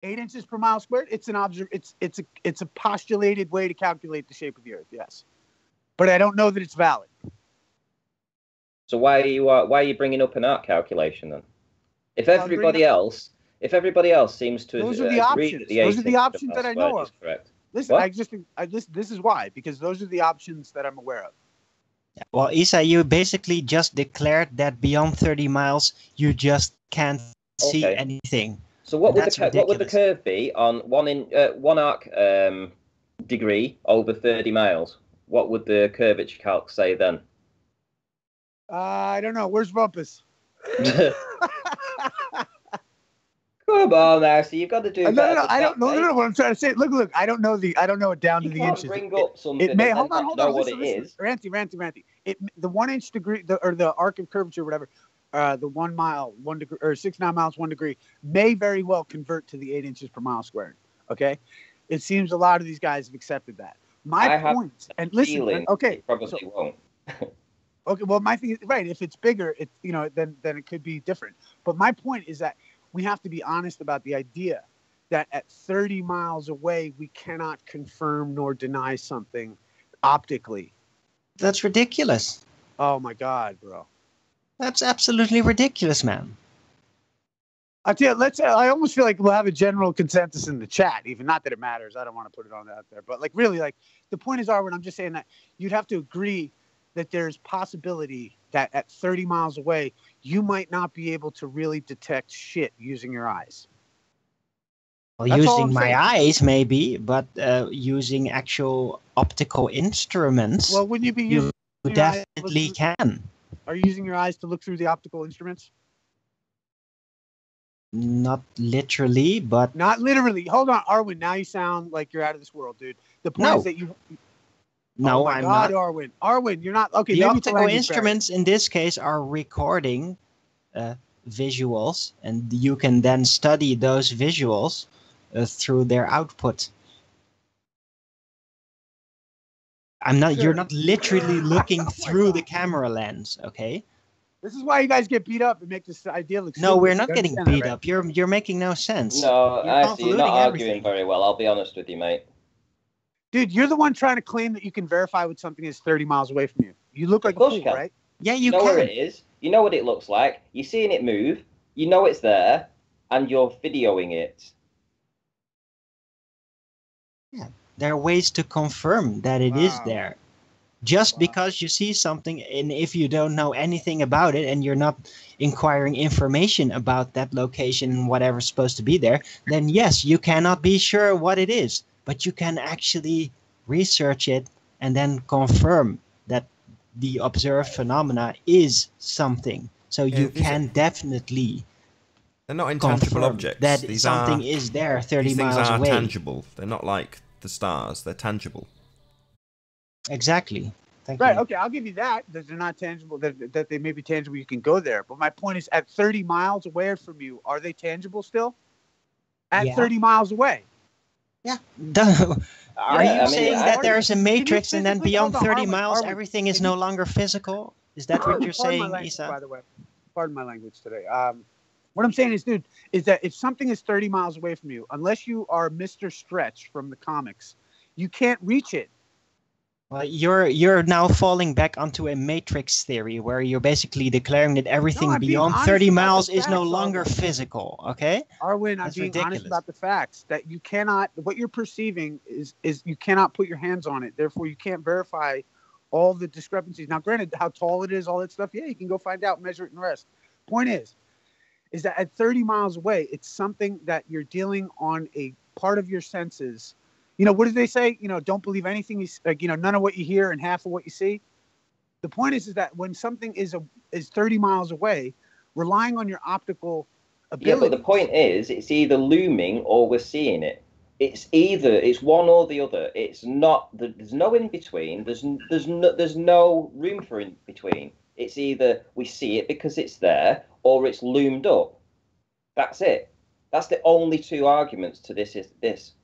8 inches per mile squared. It's a postulated way to calculate the shape of the Earth. Yes, but I don't know that it's valid.
So why are you bringing up an arc calculation then? If everybody else seems to
those are the
agree
options.
that the
Those are the
8-inch per
options
mile
that I know
squared
of.
is correct.
Listen,
What?
this is why, because those are the options that I'm aware of.
Well, Isa, you basically just declared that beyond 30 miles, you just can't see anything.
So what would
That's
the curve be on one arc degree over 30 miles? What would the curvature calc say then?
I don't know. Where's Rumpus?
Come on now, so you've got to do.
No. I don't know. No. What I'm trying to say. Look. I don't know it down to the inches.
Bring up something.
It may. Hold on.
Listen.
Ranty. The 1 inch degree, or the arc of curvature, whatever. The 1 mile, 1 degree, or 69 miles, 1 degree may very well convert to the 8 inches per mile squared. Okay, it seems a lot of these guys have accepted that. My point, and listen. Okay,
probably won't.
Okay, well, my thing is right. If it's bigger, then it could be different. But my point is that we have to be honest about the idea that at 30 miles away, we cannot confirm nor deny something optically.
That's ridiculous.
Oh my God, bro.
That's absolutely ridiculous, man.
I tell you, I almost feel like we'll have a general consensus in the chat, even not that it matters. I don't want to put it on out there, but really, the point is, Arwen, I'm just saying that you'd have to agree that there's possibility that at 30 miles away, you might not be able to really detect shit using your eyes.
Well, using my eyes, maybe, but using actual optical instruments.
Well, wouldn't you be using?
You definitely can.
Are you using your eyes to look through the optical instruments?
Not literally, but
not literally. Hold on, Arwen. Now you sound like you're out of this world, dude. The point is that
No,
oh my
I'm
God,
not.
Arwen. Arwen, you're not. Okay,
The
maybe it's a
optical
language
instruments in this case are recording visuals, and you can then study those visuals through their output. You're not literally looking through the camera lens, okay?
This is why you guys get beat up and make this idea look
No,
stupid.
we're not
You
getting
understand
beat
that, right?
up. You're making no sense.
No,
You're
actually, you're not
convoluting
arguing
everything.
very well. I'll be honest with you, mate.
Dude, you're the one trying to claim that you can verify what something is 30 miles away from you. You look like a
course you
fool,
can.
right?
Yeah,
You
you
know
can.
where it is. You know what it looks like. You're seeing it move. You know it's there, and you're videoing it.
Yeah, there are ways to confirm that it is there. Just because you see something, and if you don't know anything about it, and you're not inquiring information about that location and whatever's supposed to be there, then yes, you cannot be sure what it is. But you can actually research it and then confirm that the observed phenomena is something. So you can definitely
they're not intangible
confirm
objects.
that
These
something
are,
is there 30
these things
miles
are
away.
tangible. They're not like the stars. They're tangible.
Exactly. Thank
Right,
you.
okay, I'll give you that they're not tangible, that they may be tangible, you can go there. But my point is, at 30 miles away from you, are they tangible still? At 30 miles away?
Yeah. Are you saying that
I
there's a
can you
matrix and then
physically-
beyond
hold on,
30 miles,
Arwen,
everything is
can
no
you-
longer physical? Is that what you're
Pardon my
saying,
language,
Isa?
by the way. Pardon my language today. What I'm saying is, dude, is that if something is 30 miles away from you, unless you are Mr. Stretch from the comics, you can't reach it.
Well, you're now falling back onto a matrix theory where you're basically declaring that everything
I'm being
beyond
honest
30
about the
miles is no
facts,
longer
Arwen.
physical, okay?
Arwen, I'm
That's
being
ridiculous.
honest about the facts that you cannot, what you're perceiving is you cannot put your hands on it. Therefore, you can't verify all the discrepancies. Now, granted, how tall it is, all that stuff, yeah, you can go find out, measure it, and rest. Point is that at 30 miles away, it's something that you're dealing on a part of your senses. You know, what do they say? You know, don't believe anything you like, you know, none of what you hear and half of what you see. The point is that when something is 30 miles away, relying on your optical ability.
Yeah, but the point is, it's either looming or we're seeing it. It's one or the other. It's not. There's no in between. There's no room for in between. It's either we see it because it's there, or it's loomed up. That's it. That's the only two arguments to this. Is this.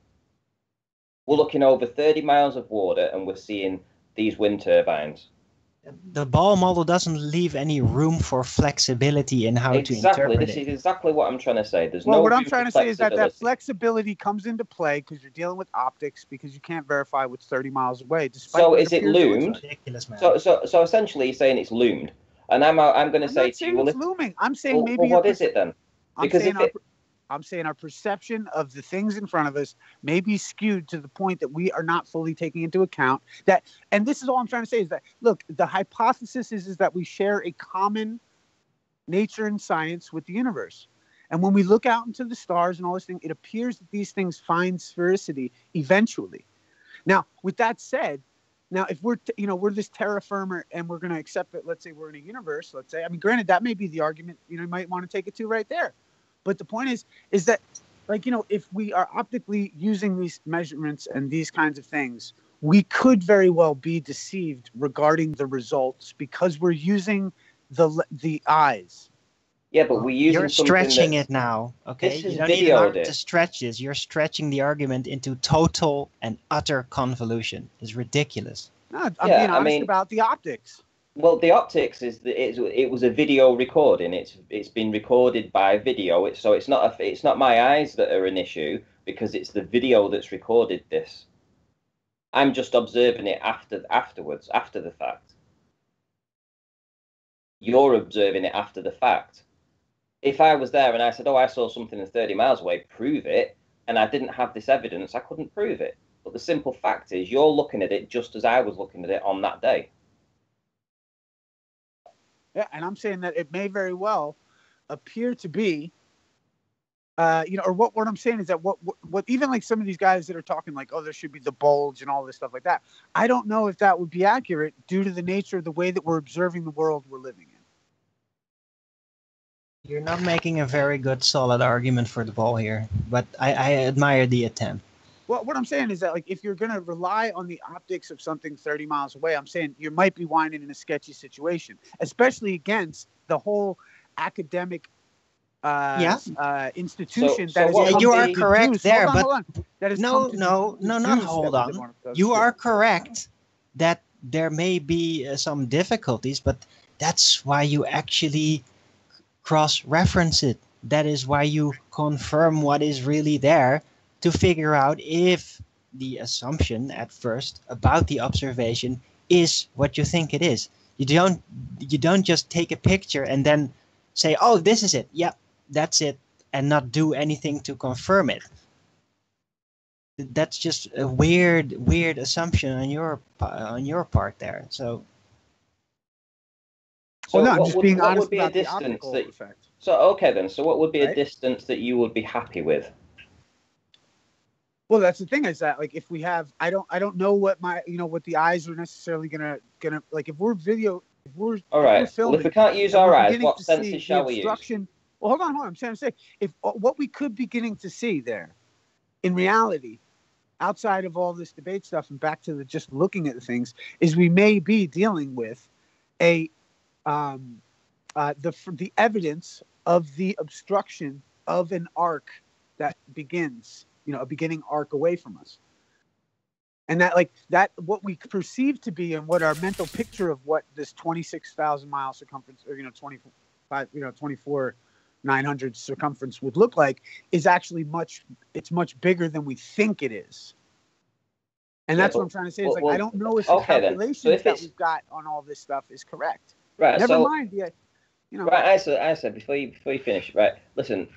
We're looking over 30 miles of water and we're seeing these wind turbines.
The ball model doesn't leave any room for flexibility in how to interpret
Exactly. This
it.
is exactly what I'm trying to say. There's
Well,
no
what I'm
room
trying
for
to say is that
flexibility.
flexibility comes into play because you're dealing with optics, because you can't verify what's 30 miles away.
So is it loomed?
Ridiculous, man.
So essentially, you're saying it's loomed, and I'm going to say to you, well,
it's looming. I'm saying maybe.
Well, what is it then? Because
I'm saying our perception of the things in front of us may be skewed to the point that we are not fully taking into account that. And this is all I'm trying to say is that, look, the hypothesis is that we share a common nature and science with the universe. And when we look out into the stars and all this thing, it appears that these things find sphericity eventually. Now, with that said, now if we're this terra firma and we're going to accept that, let's say we're in a universe, let's say, I mean, granted, that may be the argument, you might want to take it to right there. But the point is that, like, if we are optically using these measurements and these kinds of things, we could very well be deceived regarding the results because we're using the eyes.
Yeah, but we're using
You're stretching it now, okay? You don't need an argument to stretch this. You're stretching the argument into total and utter convolution. It's ridiculous.
No, I'm being honest about the optics.
Well, the optics is that it was a video recording. It's been recorded by video. So it's not my eyes that are an issue because it's the video that's recorded this. I'm just observing it afterwards, after the fact. You're observing it after the fact. If I was there and I said, "Oh, I saw something that's 30 miles away," prove it, and I didn't have this evidence, I couldn't prove it. But the simple fact is, you're looking at it just as I was looking at it on that day.
Yeah, and I'm saying that it may very well appear to be, or what I'm saying is that what even like some of these guys that are talking like, oh, there should be the bulge and all this stuff like that. I don't know if that would be accurate due to the nature of the way that we're observing the world we're living in.
You're not making a very good, solid argument for the ball here, but I admire the attempt.
Well, what I'm saying is that, like, if you're going to rely on the optics of something 30 miles away, I'm saying you might be winding in a sketchy situation, especially against the whole academic institution that is.
You are correct there, but
hold on. That is
not hold on. You are correct that there may be some difficulties, but that's why you actually cross-reference it. That is why you confirm what is really there, to figure out if the assumption at first about the observation is what you think it is. You don't just take a picture and then say, oh, this is it. Yeah, that's it, and not do anything to confirm it. That's just a weird assumption on your part there. So
well, no, I'm just being honest
would be
about
a distance
the optical effect.
So okay then. So what would be a distance that you would be happy with?
Well, that's the thing, is that, like, if we have, I don't know what what the eyes are necessarily gonna like, if we're filming,
well, if we can't use our eyes, what senses shall we use?
Well, hold on. I'm saying if what we could be beginning to see there, in reality, outside of all this debate stuff and back to the just looking at the things, is we may be dealing with the evidence of the obstruction of an arc that begins, a beginning arc away from us. And that what we perceive to be, and what our mental picture of what this 26,000 mile circumference, or 24,900 circumference would look like, is actually much bigger than we think it is. And that's what I'm trying to say. Is I don't know if the calculations that we've got on all this stuff is correct.
Right.
Never mind.
Right. I said before you finish. Right. Listen.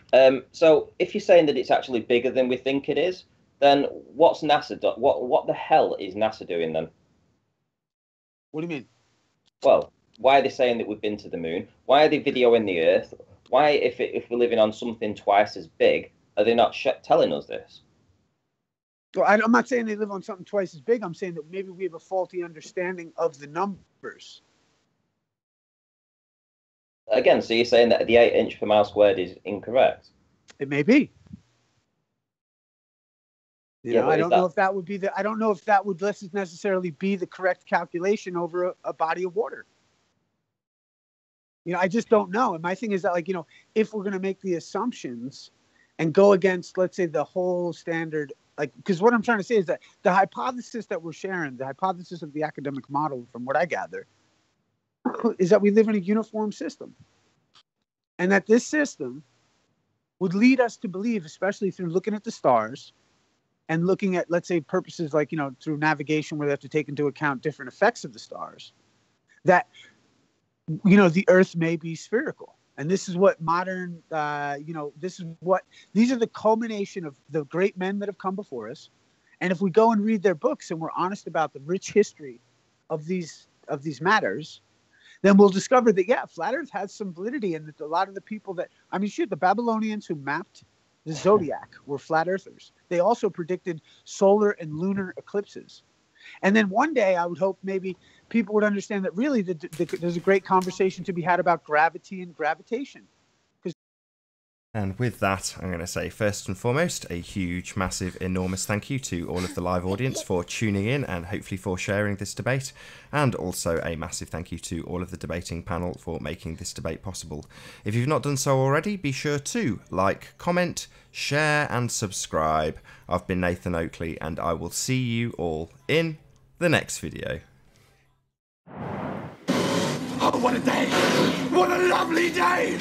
So if you're saying that it's actually bigger than we think it is, then what's NASA done? What the hell is NASA doing then?
What do you mean?
Well, why are they saying that we've been to the moon? Why are they videoing the Earth? Why, if we're living on something twice as big, are they not telling us this?
Well, I'm not saying they live on something twice as big. I'm saying that maybe we have a faulty understanding of the numbers.
Again, so you're saying that the 8 inch per mile squared is incorrect?
It may be. I don't know if that would be I don't know if that would necessarily be the correct calculation over a body of water. I just don't know. And my thing is that, if we're going to make the assumptions and go against, let's say, the whole standard, because what I'm trying to say is that the hypothesis that we're sharing, the hypothesis of the academic model, from what I gather, is that we live in a uniform system. And that this system would lead us to believe, especially through looking at the stars and looking at, let's say, purposes like, through navigation, where they have to take into account different effects of the stars, that, the Earth may be spherical. And this is what modern, these are the culmination of the great men that have come before us. And if we go and read their books and we're honest about the rich history of these matters, then we'll discover that, flat Earth has some validity, and that a lot of the people the Babylonians who mapped the zodiac were flat earthers. They also predicted solar and lunar eclipses. And then one day, I would hope maybe people would understand that really there's a great conversation to be had about gravity and gravitation.
And with that, I'm going to say, first and foremost, a huge, massive, enormous thank you to all of the live audience for tuning in and hopefully for sharing this debate. And also a massive thank you to all of the debating panel for making this debate possible. If you've not done so already, be sure to like, comment, share and subscribe. I've been Nathan Oakley, and I will see you all in the next video.
Oh, what a day! What a lovely day!